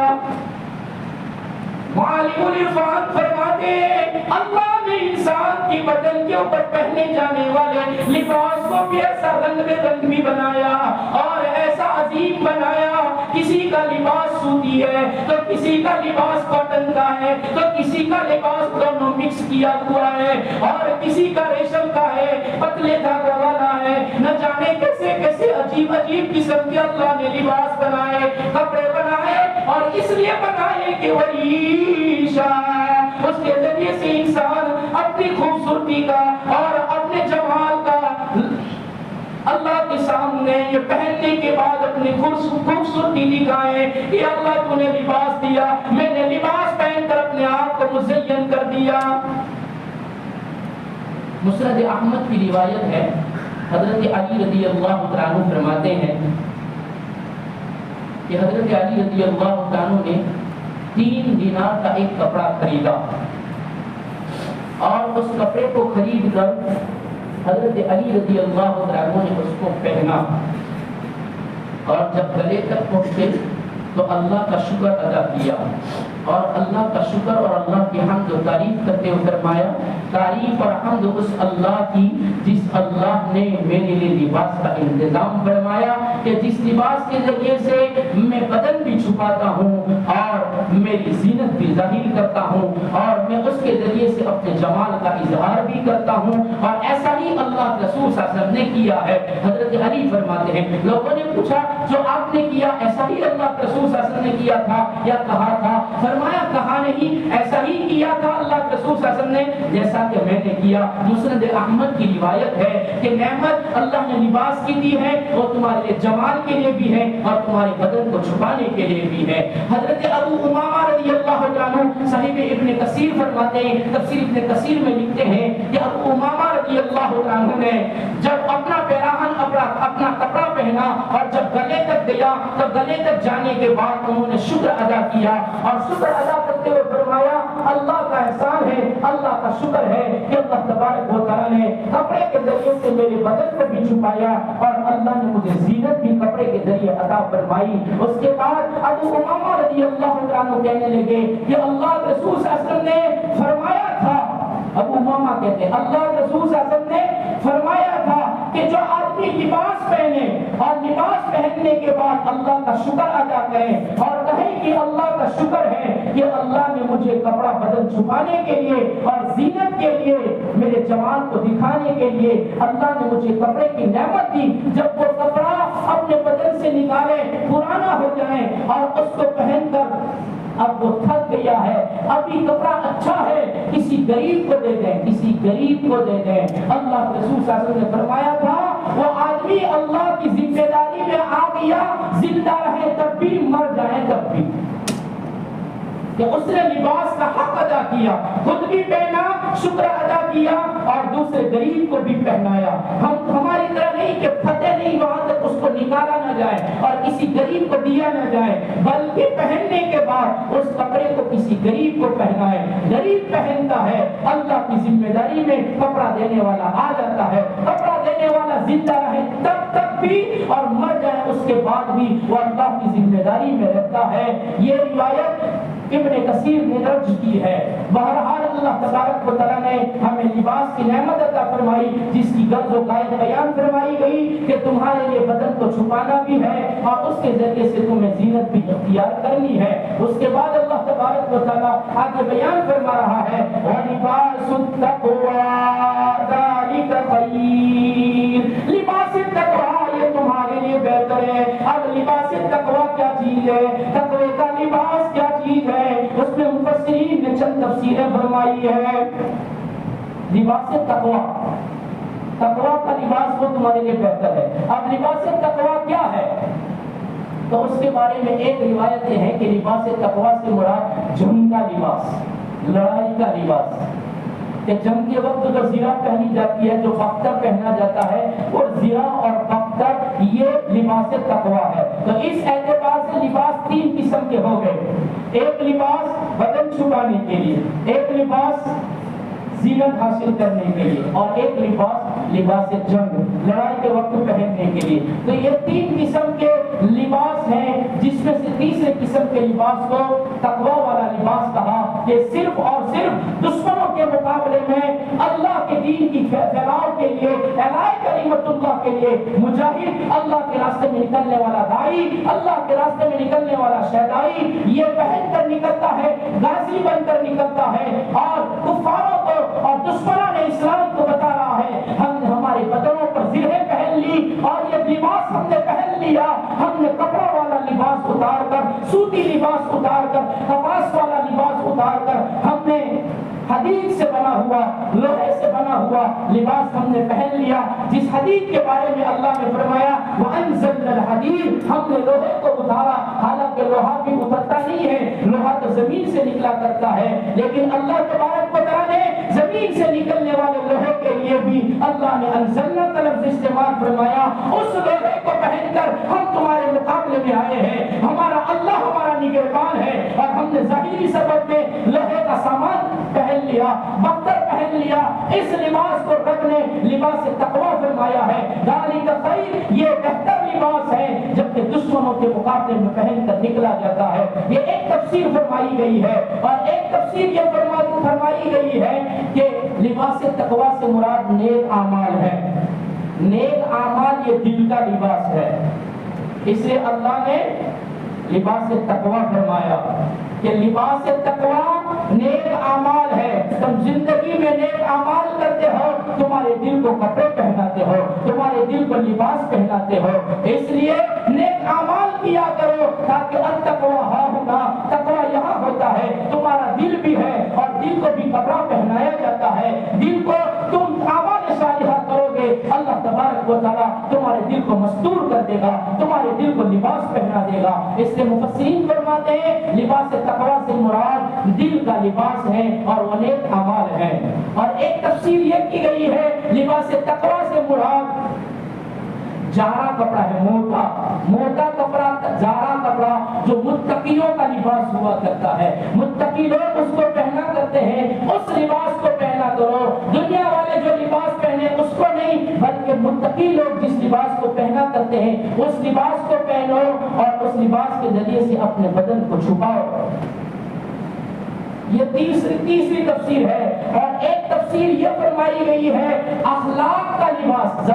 معالم العرفان فرماتے ہیں اللہ نے انسان کی بدن کے اوپر پہنے جانے والے لباس کو بھی ایسا رنگ بھی بنایا اور ایسا ایسا عظیم بنایا، کسی کا لباس سوتی ہے تو کسی کا لباس کاٹن کا ہے تو کسی کا لباس دونوں مکس کیا ہوا ہے، اور کسی کا ریشم کا ہے، پتلے دھاگا والا ہے، نہ جانے کیسے کیسے عجیب عجیب قسم کے اللہ نے لباس بنائے، کپڑے بنائے، اور اس لیے بنائے کہ وریشا، اس کے ذریعے سے انسان اپنی خوبصورتی کا اور اپنے جمال کا اللہ کے سامنے یہ پہننے کے بعد اپنی خوبصورتی دکھائے کہ اللہ تو نے لباس دیا، میں نے لباس پہن کر اپنے آپ کو مزین کر دیا۔ مسند احمد کی روایت ہے، حضرت علی رضی اللہ عنہ فرماتے ہیں کہ حضرت علی رضی اللہ عنہ نے 3 دینار کا ایک کپڑا خریدا، اور اس کپڑے کو خرید کر حضرت علی رضی اللہ عنہ نے اس کو پہنا، اور جب گلے تک پہنچے تو اللہ کا شکر ادا کیا، اور اللہ کا شکر اور اللہ کی حمد و تعریف کرتے ہوئے فرمایا، تعریف اور حمد اس اللہ کی جس اللہ نے میرے لیے لباس کا انتظام فرمایا، کہ جس لباس کے ذریعے سے میں بدن بھی چھپاتا ہوں اور میری زینت بھی ظاہر کرتا ہوں، اور میں اس کے ذریعے سے اپنے جمال کا اظہار بھی کرتا ہوں، اور ایسا ہی اللہ کے رسول صلی اللہ علیہ وسلم نے کیا ہے۔ حضرت علی فرماتے ہیں، لوگوں نے پوچھا جو آپ نے کیا ایسا ہی اللہ کے رسول صلی اللہ علیہ وسلم نے کیا تھا یا کہا تھا؟ فرمایا کہا نہیں، ایسا ہی کیا تھا اللہ کے رسول صلی اللہ علیہ وسلم نے جیسا کہ میں نے کیا۔ مسند احمد کی روایت ہے کہ نعمت اللہ نے لباس کی دی ہے، وہ تمہارے لیے جمال کے لیے بھی ہے اور تمہارے بدن کو چھپانے کے لیے بھی ہے۔ حضرت ابو امامہ رضی اللہ عنہ صاحب ابن کثیر فرماتے ہیں، تفسیر ابن کثیر میں لکھتے ہیں کہ ابو امامہ رضی اللہ عنہ نے جب اپنا پیراہن اپنا کپڑا پہنا اور جب گلے تک گیا تو گلے تک جانے کے بعد انہوں نے شکر ادا کیا، اور شکر ادا کرتے ہوئے فرمایا اللہ کا احسان ہے، اللہ کا شکر ہے کہ اللہ تبارک و تعالی نے کپڑے کے ذریعے سے میرے بدن کو بھی چھپایا، اور اللہ نے مجھے زینت بھی کپڑے کے ذریعے عطا فرمائی۔ اس کے بعد ابو امامہ رضی اللہ عنہ کہنے لگے کہ اللہ کے رسول صلی اللہ علیہ وسلم نے فرمایا تھا، ابو امامہ کہتے ہیں اللہ کے رسول صلی اللہ علیہ وسلم نے فرمایا تھا کہ جو آدمی لباس پہنے اور لباس پہننے کے بعد اللہ کا شکر ادا کرے اور کہے کہ اللہ کا شکر ہے کہ اللہ نے مجھے کپڑا بدن چھپانے کے لیے اور زینت کے لیے، میرے جمال کو دکھانے کے لیے اللہ نے مجھے کپڑے کی نعمت دی، جب وہ کپڑا اپنے بدن سے نکالے پرانا ہو جائے اور اس کو پہن کر اب وہ تھک گیا ہے، ابھی کپڑا اچھا ہے، کسی غریب کو دے دیں، کسی غریب کو دے دیں۔ اللہ کے رسول صلی اللہ علیہ وسلم نے فرمایا تھا وہ آدمی اللہ کی ذمہ داری میں آ گیا، زندہ رہے تب بھی مر جائے تب بھی، کہ اس نے لباس کا حق ادا کیا، خود بھی پہنا، شکر ادا کیا اور دوسرے غریب کو بھی پہنایا۔ ہماری طرح نہیں کہ پھٹے نہیں وہاں تک اس کو نکالا نہ جائے اور کسی غریب کو دیا نہ جائے، بلکہ پہننے کے بعد اس کپڑے کو کسی غریب کو پہنائے۔ غریب پہنتا ہے، اللہ کی ذمہ داری میں کپڑا دینے والا آ جاتا ہے، کپڑا دینے والا زندہ رہے تب تک بھی اور مر جائے اس کے بعد بھی وہ اللہ کی ذمہ داری میں رہتا ہے۔ یہ روایت ابن کثیر نے درج کی ہے۔ بہرحال اللہ تبارک و تعالیٰ نے ہمیں لباس کی نعمت عطا فرمائی، جس کی غرض و غایت بیان فرمائی گئی کہ تمہارے لیے بدن کو چھپانا بھی ہے اور اس کے ذریعے سے تمہیں زینت بھی اختیار کرنی ہے۔ اس کے بعد اللہ تبارک و تعالیٰ آگے بیان فرما رہا ہے وَلِبَاسُ التَّقْوَىٰ ذَلِكَ خَيْرٌ، لباس تقویٰ یہ تمہارے لیے بہتر ہے۔ اب لباس تقویٰ کیا چیز ہے، تقوی کا لباس کیا چیز ہے، اس میں مفسرین نے چند تفسیریں فرمائی ہے۔ لباس تقویٰ، تقویٰ کا لباس وہ تمہارے لیے بہتر ہے۔ اب لباس تقویٰ کیا ہے تو اس کے بارے میں ایک روایت یہ ہے کہ لباس تقویٰ سے مراد جنگ کا لباس، لڑائی کا لباس، کہ جنگ کے وقت جو زرہ پہنی جاتی ہے، جو بختر پہنا جاتا ہے، اور زرہ اور بختر یہ لباس تقویٰ ہے۔ تو اس اعتبار سے لباس 3 قسم کے ہو گئے، ایک لباس بدن چھپانے کے لیے، ایک لباس زینت حاصل کرنے کے لیے، اور ایک لباس جنگ، لڑائی کے وقت پہننے کے لیے۔ تو یہ 3 قسم کے لباس ہیں، جس میں سے تیسرے قسم کے لباس کو تقویٰ والا لباس کہا، کہ صرف اور صرف دشمنوں کے مقابلے میں اللہ کے دین کی پھیلاؤ کے لیے، اعلاء کلمت اللہ کے لیے مجاہد، اللہ کے راستے میں نکلنے والا داعی، اللہ کے راستے میں نکلنے والا شہدائی، یہ پہن کر نکلتا ہے، غازی بن کر نکلتا ہے، اور کفاروں کو اور دشمنان اسلام کو بتا رہا ہے ہم نے ہمارے بدنوں پر زرہیں پہن لی اور یہ لباس ہم نے پہن لیا، ہم نے کپڑا والا لباس اتار کر، سوتی لباس اتار کر، کپاس والا لباس اتار کر، ہم نے حدید سے بنا ہوا، لوہے سے بنا ہوا لباس ہم نے پہن لیا، جس حدید کے بارے میں اللہ نے فرمایا وَأَنزَلْنَا الْحَدِيدَ، ہم نے لوہے کو اتارا، حالانکہ لوہا بھی اترتا نہیں ہے، لوہا تو زمین سے نکلا کرتا ہے، لیکن اللہ تبارک و تعالیٰ نے زمین سے نکلنے والے لوہے کے لیے بھی اللہ نے انزلنا کا لفظ استعمال فرمایا، اس لوہے کو پہن کر ہم تمہارے مقابلے میں آئے ہیں، ہمارا اللہ ہمارا نگہبان ہے، اور ہم نے ظاہری سبب میں لوہے کا سامان پہن لیا، بختر پہن لیا، اس لباس کو رب نے لباس تقویٰ فرمایا ہے، ذالک خیر، یہ بہتر لباس ہے جبکہ دشمنوں کے مقابلے میں پہن کر نکلا جاتا ہے۔ یہ ایک تفسیر فرمائی گئی ہے، اور ایک تفسیر یہ فرمائی گئی ہے کہ لباس تقویٰ سے مراد نیک اعمال ہے، نیک اعمال یہ دل کا لباس ہے، اس لیے اللہ نے لباس تقویٰ فرمایا کہ لباس تقویٰ نیک اعمال ہے، تم زندگی میں نیک اعمال کرتے ہو، تمہارے دل کو کپڑے پہناتے ہو، تمہارے دل کو لباس پہناتے ہو، اس لیے نیک اعمال کیا کرو تاکہ التقویٰ ہاں ہونا، تقویٰ یہاں ہوتا ہے، تمہارا دل بھی ہے اور دل کو بھی کپڑا پہنایا جاتا ہے، دل کو تم اعمال صالحہ کرو گے، اللہ تبارک و تعالیٰ تمہارے دل کو مستور کر دے گا، تمہارے دل کو لباس پہنا دے گا۔ اس لیے مفسرین فرماتے ہیں لباس تقویٰ سے مراد دل کا لباس ہے اور وہ نیک اعمال ہے، اور ایک تفسیر یہ کی گئی ہے لباس تقویٰ سے مراد جارا کپڑا ہے، موٹا کپڑا، جارا کپڑا جو متقیوں کا لباس ہوا کرتا ہے، متقی لوگ اس کو پہنا کرتے ہیں، اس لباس کو پہنا کرو، دنیا والے جو لباس پہنے اس کو نہیں، بلکہ متقی لوگ جس لباس کو پہنا کرتے ہیں اس لباس کو پہنو اور اس لباس کے ذریعے سے اپنے بدن کو چھپاؤ۔ یہ تیسری تفسیر ہے، اور ایک تفسیر یہ فرمائی گئی ہے اخلاق کا لباس،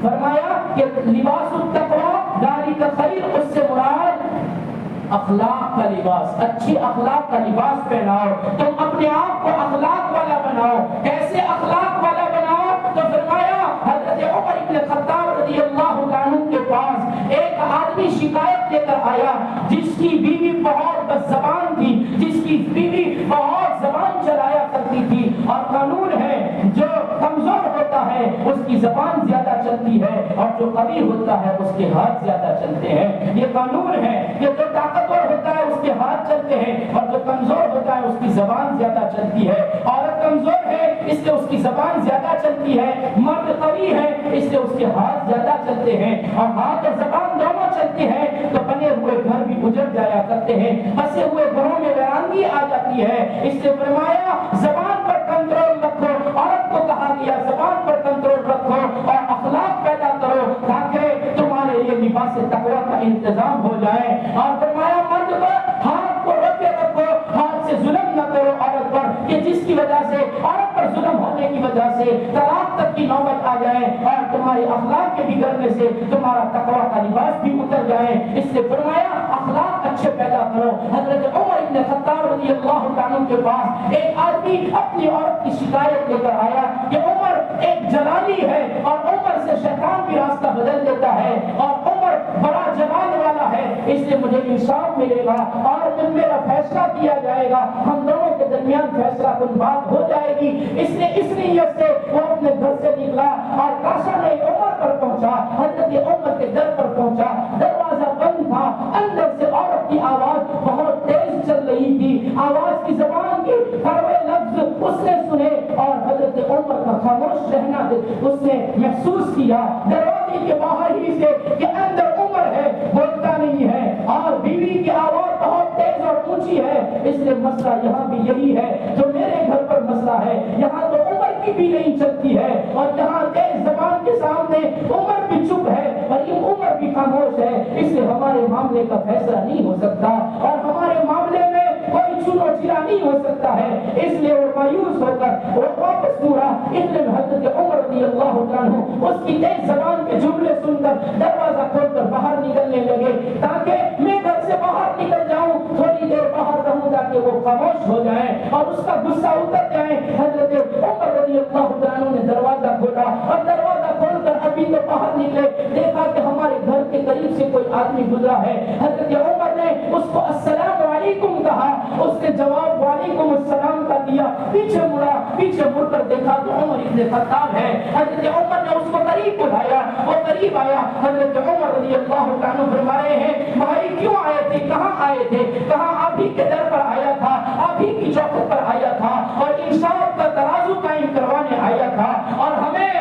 فرمایا کہ لباس التقویٰ ذالک خیر، اس سے مراد اخلاق کا لباس، اچھی اخلاق کا لباس پہناؤ، تم اپنے آپ کو اخلاق والا بناؤ، کیسے اخلاق والا بناؤ؟ تو فرمایا حضرت عمر ابن خطاب رضی اللہ عنہ کے پاس ایک آدمی شکایت لے کر آیا جس کی بیوی بہت بدزبان تھی، جس کی بیوی بہت زبان چلایا کرتی تھی، اور قانون ہے جو کمزور ہوتا ہے اس کی زبان زیادہ چلتی ہے اور جو قوی ہوتا ہے اس کے ہاتھ زیادہ چلتے ہیں، یہ قانون ہے کہ جو طاقتور ہوتا ہے اس کے ہاتھ چلتے ہیں اور جو کمزور ہوتا ہے اس کی زبان زیادہ چلتی ہے، عورت کمزور ہے اس لیے اس کی زبان زیادہ چلتی ہے، مرد قوی ہے اس لیے اس کے ہاتھ زیادہ چلتے ہیں، اور ہاتھ اور زبان دونوں چلتی ہے تو بنے ہوئے گھر بھی اجڑ جایا کرتے ہیں، بسے ہوئے گھروں میں ویرانگی آ جاتی ہے، اس سے فرمایا زبان پر کنٹرول رکھو، عورت کو کہا گیا زبان پر کنٹرول رکھو اور اخلاق پیدا کرو تاکہ تمہارے لیے لباس تقویٰ کا انتظام ہو جائے، اور فرمایا مرد کو ہاتھ کو روکے رکھو، ہاتھ سے ظلم نہ کرو عورت پر کہ جس کی وجہ سے عورت پر ظلم ہونے کی وجہ سے طلاق تک کی نوبت آ جائے اور تمہارے اخلاق کے بگڑنے سے تمہارا تقویٰ کا لباس بھی اتر جائے، اس سے فرمایا اخلاق اچھے پیدا کرو۔ حضرت عمر ابن خطاب رضی اللہ عنہ کے پاس ایک آدمی اپنی عورت کی شکایت لے کر آیا کہ عمر ایک جلالی ہے اور عمر سے شیطان بھی راستہ بدل دیتا ہے اور عمر بڑا جلال والا ہے، اس لیے مجھے انصاف ملے گا اور جب میرا فیصلہ کیا جائے گا ہم دونوں کے درمیان فیصلہ کن بات ہو جائے گی، اس نیت سے وہ اپنے گھر سے نکلا اور کاشا نے عمر پر پہنچا، حضرت عمر کے در پر پہنچا، دروازہ بند تھا، اندر سے عورت کی آواز بہت تیز چل رہی تھی، آواز کی زبان کے کڑوے لفظ اس نے سنے اور حضرت عمر کا خاموش رہنا اس نے محسوس کیا، دروازے کے باہر ہی سے کہ اندر عمر ہے بولتا نہیں ہے اور بیوی کی آواز بہت تیز اور اونچی ہے، اس لیے مسئلہ یہاں بھی یہی ہے جو میرے گھر پر مسئلہ ہے، یہاں تو عمر کی بھی نہیں چلتی ہے اور یہاں تیز زبان کے سامنے عمر بھی چپ ہے اور یہ عمر بھی خاموش ہے، اس لیے ہمارے معاملے کا فیصلہ نہیں ہو سکتا اور ہمارے معاملے میں کوئی چونو چرا نہیں ہو سکتا ہے، اس لیے وہ مایوس ہو کر وہ واپس مڑا۔ اس لیے حضرت عمر رضی اللہ عنہ اس کی تیز زبان کے جملے سن کر دروازہ کھول کر باہر نکلنے لگے تاکہ میں گھر سے باہر نکل جاؤں، تھوڑی دیر باہر رہوں تاکہ وہ خاموش ہو جائیں اور اس کا غصہ اتر جائے۔ حضرت عمر رضی اللہ عنہ نے دروازہ کھولا اور دروازہ کھول کر ابھی تو باہر نکلے، دیکھا کہ ہمارے گھر کے قریب سے کوئی آدمی گزرا ہے۔ حضرت عمر نے اس کو السلام علیکم کہا، اس نے جواب وعلیکم السلام کا دیا، پیچھے مڑا، پیچھے مڑ کر دیکھا تو عمر ابن خطاب ہے۔ حضرت عمر نے اس کو قریب بلایا، وہ قریب آیا۔ حضرت عمر رضی اللہ عنہ فرما رہے ہیں بھائی کیوں آئے تھے، کہاں آئے تھے؟ کہاں آپ ہی کے در پر آیا تھا، آپ ہی کی چوکھٹ پر آیا تھا اور انصاف کا ترازو قائم کروانے آیا تھا اور ہمیں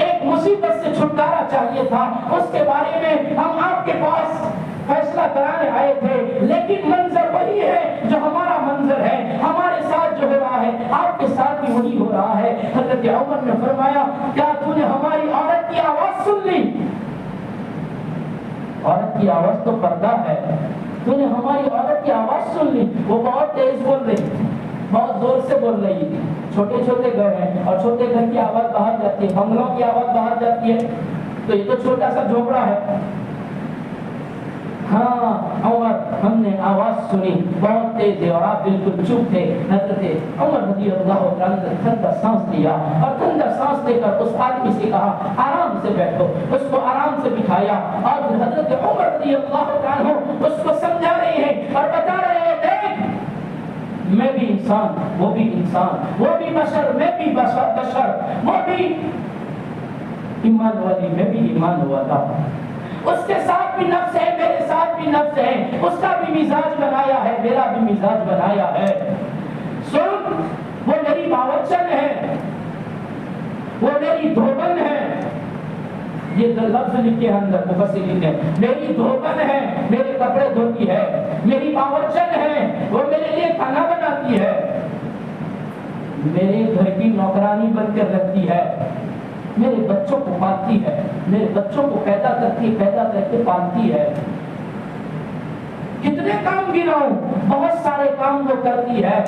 ایک مصیبت سے چھٹکارا چاہیے تھا، اس کے بارے میں ہم آپ کے پاس فیصلہ کرانے آئے تھے، لیکن منظر وہی ہے جو ہمارا منظر ہے، ہمارے ساتھ جو ہو رہا ہے آپ کے ساتھ بھی وہی ہو رہا ہے۔ حضرت عمر نے فرمایا کیا تو نے ہماری عورت کی آواز سن لی؟ عورت کی آواز تو پردہ ہے، تو نے ہماری عورت کی آواز سن لی؟ وہ بہت تیز بول رہی تھی، بہت زور سے بول رہی تھی۔ چھوٹے چھوٹے گھر ہیں اور چھوٹے گھر کی آواز باہر جاتی ہے، بنگلوں کی آواز باہر جاتی ہے، تو یہ تو چھوٹا سا جھونپڑا ہے۔ ہاں عمر ہم نے آواز سنی، بہت تیز ہے اور آپ بالکل چپ تھے۔ حضرت عمر رضی اللہ عنہ نے ٹھنڈا سانس لیا اور ٹھنڈا سانس لے کر اس آدمی سے کہا آرام سے بیٹھو، اس کو آرام سے بٹھایا اور حضرت عمر رضی اللہ عنہ اس کو سمجھا رہے ہیں اور بتا رہے ہیں دیکھ میں بھی انسان، وہ بھی انسان، وہ بھی بشر، میں بھی بشر، وہ بھی ایمان والی، میں بھی ایمان والا، اس کے ساتھ بھی نفس ہے، میرے ساتھ بھی نفس ہے، اس کا بھی مزاج بنایا ہے، میرا بھی مزاج بنایا ہے۔ سن وہ میری باورچن ہے، وہ میری دھوبن ہے، یہ لفظ لکھے اندر مفسرین نے، میری دھوبن ہے، میرے کپڑے دھوتی ہے، میری باورچن ہے، وہ میرے لیے کھانا بناتی ہے، میرے گھر کی نوکرانی بن کر رکھتی ہے، میرے بچوں کو پالتی ہے، میرے بچوں کو پیدا کرتی، پیدا کر کے پالتی ہے۔ کتنے کام گناؤں، بہت سارے کام وہ کرتی ہے۔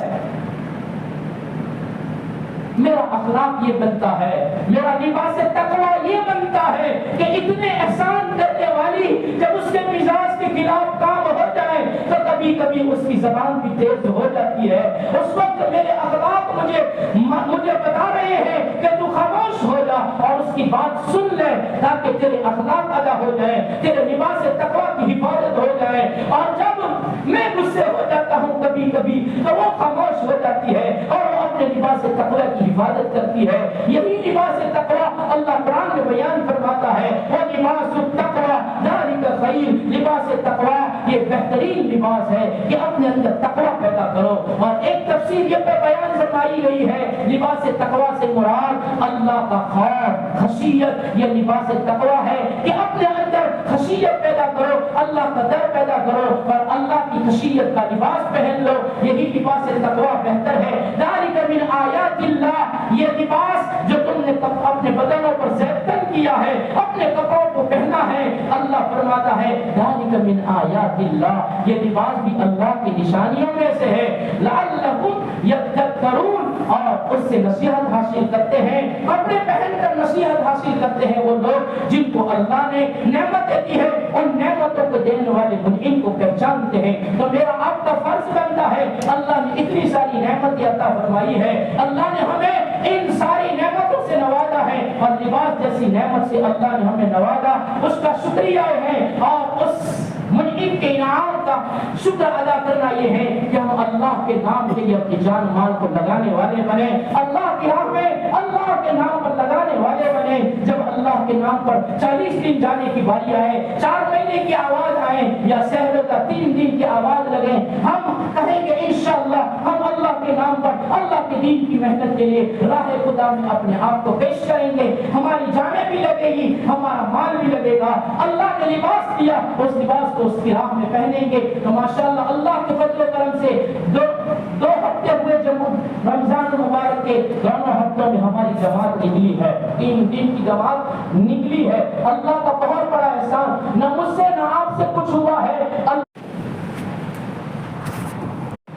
میرا اخلاق یہ بنتا ہے، میرا لباس تقوی یہ بنتا ہے کہ اتنے احسان کرنے والی جب اس کے مزاج کے خلاف کام ہو جائے تو کبھی کبھی اس کی زبان بھی تیز ہو جاتی ہے۔ اس وقت میرے اخلاق مجھے بتا رہے ہیں کہ تو خاموش ہو جا اور اس کی بات سن لے تاکہ تیرے اخلاق ادا ہو جائے، تیرے لباس تقوی کی حفاظت ہو جائے۔ اور جب میں غصے ہو جاتا ہوں کبھی کبھی تو وہ خاموش ہو جاتی ہے اور وہ اپنے لباس تقوی کی حفاظت کرتی ہے۔ یہی لباس تقوی اللہ قرآن میں بیان فرماتا ہے وَلِبَاسُ التَّقْوَى ذَلِكَ خَيْرٌ، لباس تقوی یہ بہترین لباس ہے کہ اپنے اندر تقوی پیدا کرو۔ اور ایک تفسیر یہ پہ بیان فرمائی گئی ہے لباس تقوی سے مراد اللہ کا خوف، خشیت، یہ لباس تقوی ہے کہ اپنے اندر خشیت پیدا کرو، اللہ کا ڈر پیدا کرو اور اللہ کی خشیت کا لباس پہن لو، یہی لباس تقوی بہتر ہے۔ ذَلِكَ مِنْ آیَاتِ اللَّهِ، یہ لباس جو تم نے اپنے بدنوں پر زیبتن کیا ہے، اپنے کپڑوں کو پہنا ہے، اللہ فرماتا ہے ذَلِكَ مِنْ آیَاتِ اللَّهِ، یہ لباس بھی اللہ کی نشانیوں میں سے ہے، لَعَلَّهُمْ يَتَّقُونَ، اور اس سے نصیحت حاصل کرتے ہیں، کپڑے پہن کر نصیحت حاصل کرتے ہیں وہ لوگ جن کو اللہ نے نعمتیں دی ہے، ان نعمتوں کو دینے والے منعم کو پہچانتے ہیں۔ تو میرا آپ کا فرض بنتا ہے، اللہ نے اتنی ساری نعمتیں عطا فرمائی ہے، اللہ نے ہمیں ان ساری نعمتوں سے نوازا ہے اور لباس جیسی نعمت سے اللہ نے ہمیں نوازا، اس کا شکریہ ہے اور اس منعم کے انعام کا شکر ادا کرنا یہ ہے کہ ہم اللہ کے نام کے لیے اپنی جان مال کو لگانے والے بنے، اللہ کی راہ میں اللہ کے نام پر لگانے والے بنے۔ جب اللہ کے نام پر 40 دن جانے کی باری آئے، 4 مہینے کی آواز آئے یا سہروں کا 3 دن کی آواز لگے، ہم کہیں گے انشاءاللہ ہم اللہ کے نام پر اللہ کے دین کی محنت کے لیے راہ خدا میں اپنے آپ کو پیش کریں گے، ہماری جانیں بھی لگے گی، ہمارا مال بھی لگے گا۔ اللہ نے لباس دیا، اس لباس کو اس کی راہ میں پہنیں گے تو ماشاءاللہ اللہ کے فضل و کرم سے دو ہفتے ہوئے جب رمضان مبارک کے دونوں ہفتوں میں ہماری جماعت نکلی ہے، 3 دن کی جماعت نکلی ہے، اللہ کا بہت بڑا احسان، نہ مجھ سے نہ آپ سے کچھ ہوا ہے۔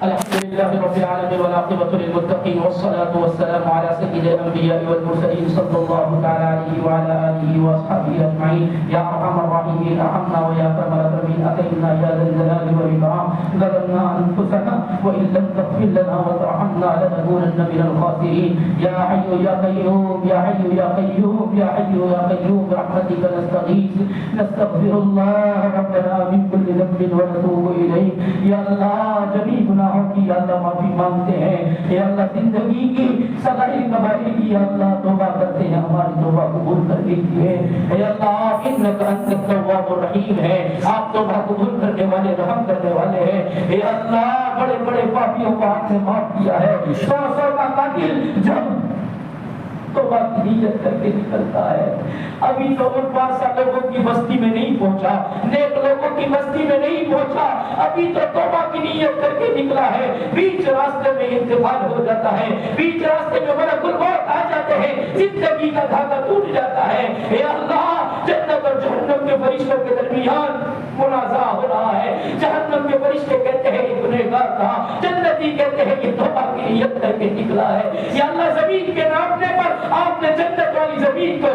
الحمدللہ لله رب العالمين والعاقبة للمتقين والصلاة والسلام على سيد الأنبياء والمرسلين صلى الله تعالى عليه وعلى آله وأصحابه أجمعين. يا أرحم الراحمين ارحمنا ويا أكرم الأكرمين أكرمنا يا ذا الجلال والإكرام. ظلمنا أنفسنا وإن لم تغفر لنا وترحمنا لنكونن من الخاسرين. يا حي يا قيوم يا حي يا قيوم يا حي يا قيوم برحمتك نستغيث نستغفر الله ربنا من كل ذنب ونتوب إليه. یا اللہ جمی گناہوں کی یا اللہ معافی مانگتے ہیں. یا اللہ زندگی کی صغائر کبائر کی یا اللہ توبہ کرتے ہیں, ہماری توبہ قبول کر لیجیے. یا اللہ انک انت التواب الرحیم ہے, آپ توبہ قبول کرنے والے رحم کرنے والے ہیں. یا اللہ بڑے بڑے پاپیوں کو آپ نے معاف کیا ہے. 100 کا قاتل جب توبہ کی نیت کر کے نکلتا ہے, ابھی تو ان 5 لوگوں کی بستی میں نہیں پہنچا, نیک لوگوں کی بستی میں نہیں پہنچا, ابھی تو توبہ کی نیت کر کے نکلا ہے. بیچ راستے میں انتقال ہو جاتا ہے, بیچ راستے میں ملک الموت آ جاتے ہیں, زندگی کا دھاگا ٹوٹ جاتا ہے. اے اللہ جنت اور جہنم کے فرشتوں کے درمیان منازعہ ہو رہا ہے. جہنم کے فرشتے کہتے ہیں یہ گنہگار تھا, جنتی کہتے ہیں یہ توبہ کی نیت کر کے نکلا ہے. یا اللہ زمین کے ناپنے پر آپ نے جنت والی زمین کو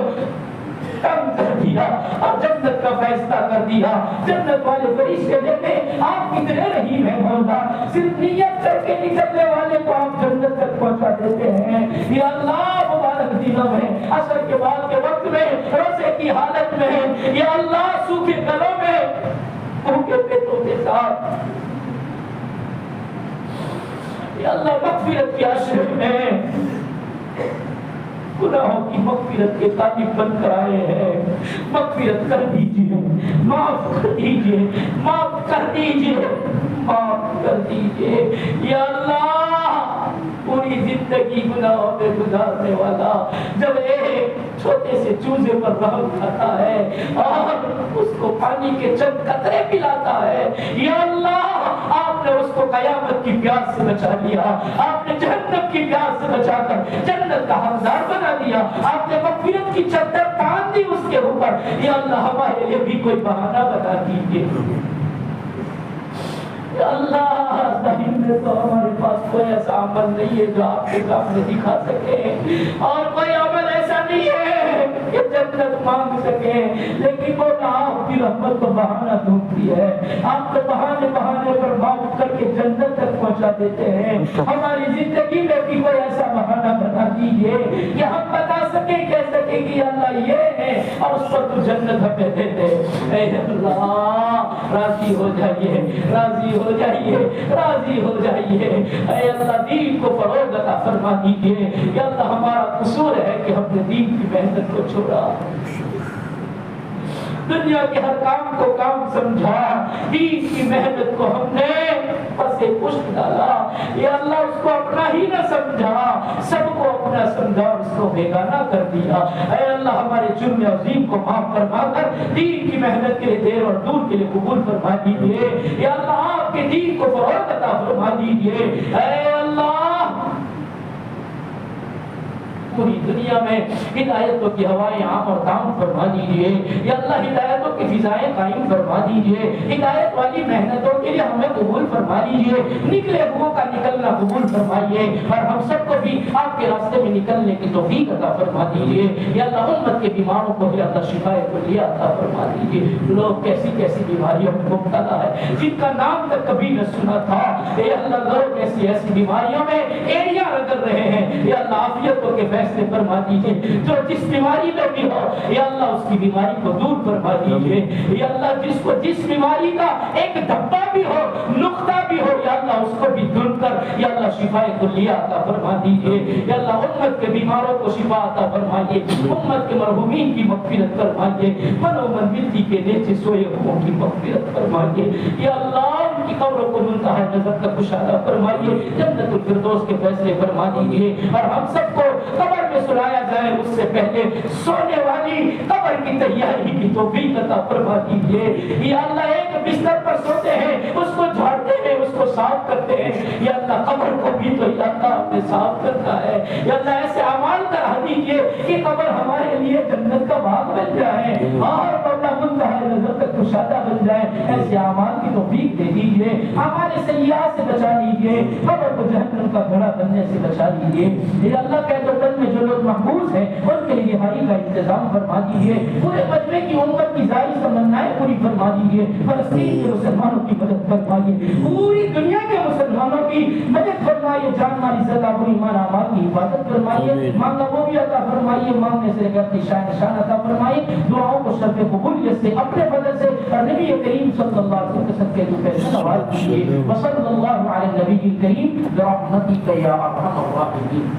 کم کر دیا اور جنت کا فیصلہ کر دیا. جنت والے فرشتے کہتے ہیں آپ کتنے رحیم ہیں مولا, صرف نیت کر کے نکلنے والے کو آپ جنت تک پہنچا دیتے ہیں. یا اللہ مبارک دنوں میں, عصر کے بعد کے وقت میں, روزے کی حالت میں, یا اللہ سوکھے گلوں میں, بھوکے پیٹوں کے ساتھ, یا اللہ مغفرت کی عشر میں گناہوں کی مغفرت کے طالب بن کر آئے ہیں. مغفرت کر دیجئے, معاف کر دیجئے, معاف کر دیجئے, معاف کر دیجئے. یا اللہ پوری زندگی گناہوں میں گزارنے والا جب ایک چھوٹے سے چوزے پر رحم کھاتا ہے اور اس کو پانی کے چند قطرے پلاتا ہے, یا اللہ آپ نے اس کو قیامت کی پیاس سے بچا لیا, آپ نے جہنم کی پیاس سے بچا کر جنت کا حقدار بنا دیا, آپ نے مغفرت کی چادر تان دی اس کے اوپر. یا اللہ ہمارے لیے بھی کوئی بہانہ بتا دیجیے. یا اللہ ظاہر میں تو ہمارے پاس کوئی ایسا عمل نہیں ہے جو آپ کے سامنے دکھا سکے, اور کوئی عمل ایسا نہیں ہے کہ جنت مانگ سکے, لیکن وہ آپ کی رحمت کو بہانہ ڈھونڈتی ہے. آپ تو بہانے بہانے پر معاف کر کے جنت تک پہنچا دیتے ہیں. ہماری زندگی میں بھی کوئی ایسا بہانہ بتا دیجیے کہ ہم بتا سکیں, کہہ سکیں کہ اللہ یہ ہے اور اس پر تو جنت ہمیں دے دے. اے اللہ راضی ہو جائیے, راضی ہو جائیے, راضی ہو جائیے. اے اللہ دین کو فروغ عطا فرما دیجیے. یا اللہ ہمارا قصور ہے کہ ہم نے دین کی محنت کو چھوڑا, دنیا کے ہر کام کو کام سمجھا, دین کی محنت کو ہم نے پسے پشت ڈالا. یا اللہ اس کو اپنا ہی نہ سمجھا, سب کو اپنا سمجھا اور اس کو بیگانہ کر دیا. اے اللہ ہمارے جرم عظیم کو معاف فرما کر دین کی محنت کے لیے دیر اور دور کے لیے قبول فرما دیجیے. یا اللہ آپ کے دین کو فروغ عطا فرما دیجیے. اے اللہ پوری دنیا میں ہدایتوں کی ہوائیں عام اور دام فرما دیجیے. یا اللہ ہدایتوں کی فضائیں قائم فرما دیجیے. ہدایت والی محنتوں کے لیے ہمیں قبول فرما دیجیے. نکلے ہوئوں کا نکلنا قبول فرمائیے اور ہم سب کو بھی آپ کے راستے میں نکلنے کی توفیق عطا فرما دیجیے. یا اللہ امت کے بیماروں کو بھی اللہ شفا کلیہ عطا فرما دیجیے. لوگ کیسی کیسی بیماریوں میں مبتلا ہے جن کا نام تک کبھی نہ سنا تھا. اے اللہ لوگ ایسی ایسی بیماریوں میں ایڑیاں رگڑ رہے ہیں. یا اللہ عافیتوں کے فیصلے فرما دیجیے. جو جس بیماری میں بھی ہو یا اللہ اس کی بیماری کو دور فرما دیجیے. یا اللہ جس کو جس بیماری کا ایک دھبا بھی ہو, نقطہ بھی ہو, یا اللہ اس کو بھی دور کر یا اللہ شفا کلیہ عطا فرما دیجیے. یا اللہ امت کے بیماروں کو شفا عطا فرمائیے. امت کے مرحومین کی مغفرت فرمائیے. من و منزلتی کے نیچے سوئے ہوئوں کی مغفرت فرمائیے. یا اللہ ان کی قبروں کو منتہا نظر کا کشادہ فرمائیے. جنت الفردوس کے فیصلے فرما دیجیے. اور ہم سب کو قبر میں سلایا جائے اس سے پہلے سونے والی قبر کی تیاری کی توفیق عطا فرما دیجیے. یا اللہ ایک بستر پر سوتے ہیں, اس کو جھاڑتے ہیں, اس کو صاف کرتے ہیں. یا اللہ قبر کو بھی تو یا اللہ ہم نے صاف کرنا ہے. یا اللہ ایسے اعمال کرا دیجیے کہ قبر ہمارے لیے جنت کا باغ بن جائے. اور مولا منتہا ہمارے نظر تک کشادہ بن جائیں، ایسے اعمال کی توفیق دے دیجیے، ہمارے سیئات سے بچا لیجیے، قبر کو جہنم کا گھڑا بننے سے بچا لیجیے۔ یہ اللہ کے دفتر میں جو لوگ محبوس ہیں ان کے لیے رہائی کا انتظام فرما دیجیے، پورے مجمع کی امت کی ظاہری تمنائیں پوری فرما دیجیے، فلسطین کے مسلمانوں کی مدد فرمائیے، پوری دنیا کے مسلمانوں کی مدد فرمائیے، جان مال عزت آبرو ایمان اعمال کی حفاظت فرمائیے، مانگا وہ بھی عطا فرمائیے، مانگنے سے اپنی شان عطا فرمائیے، دعاؤں کو شرف قبولیت سے اپنے فضل سے اور نبی کریم صلی اللہ علیہ وسلم کے صدقے دوپہر سے نواز دیجیے۔ وصلی اللہ علی النبی الکریم برحمتک یا ارحم الراحمین۔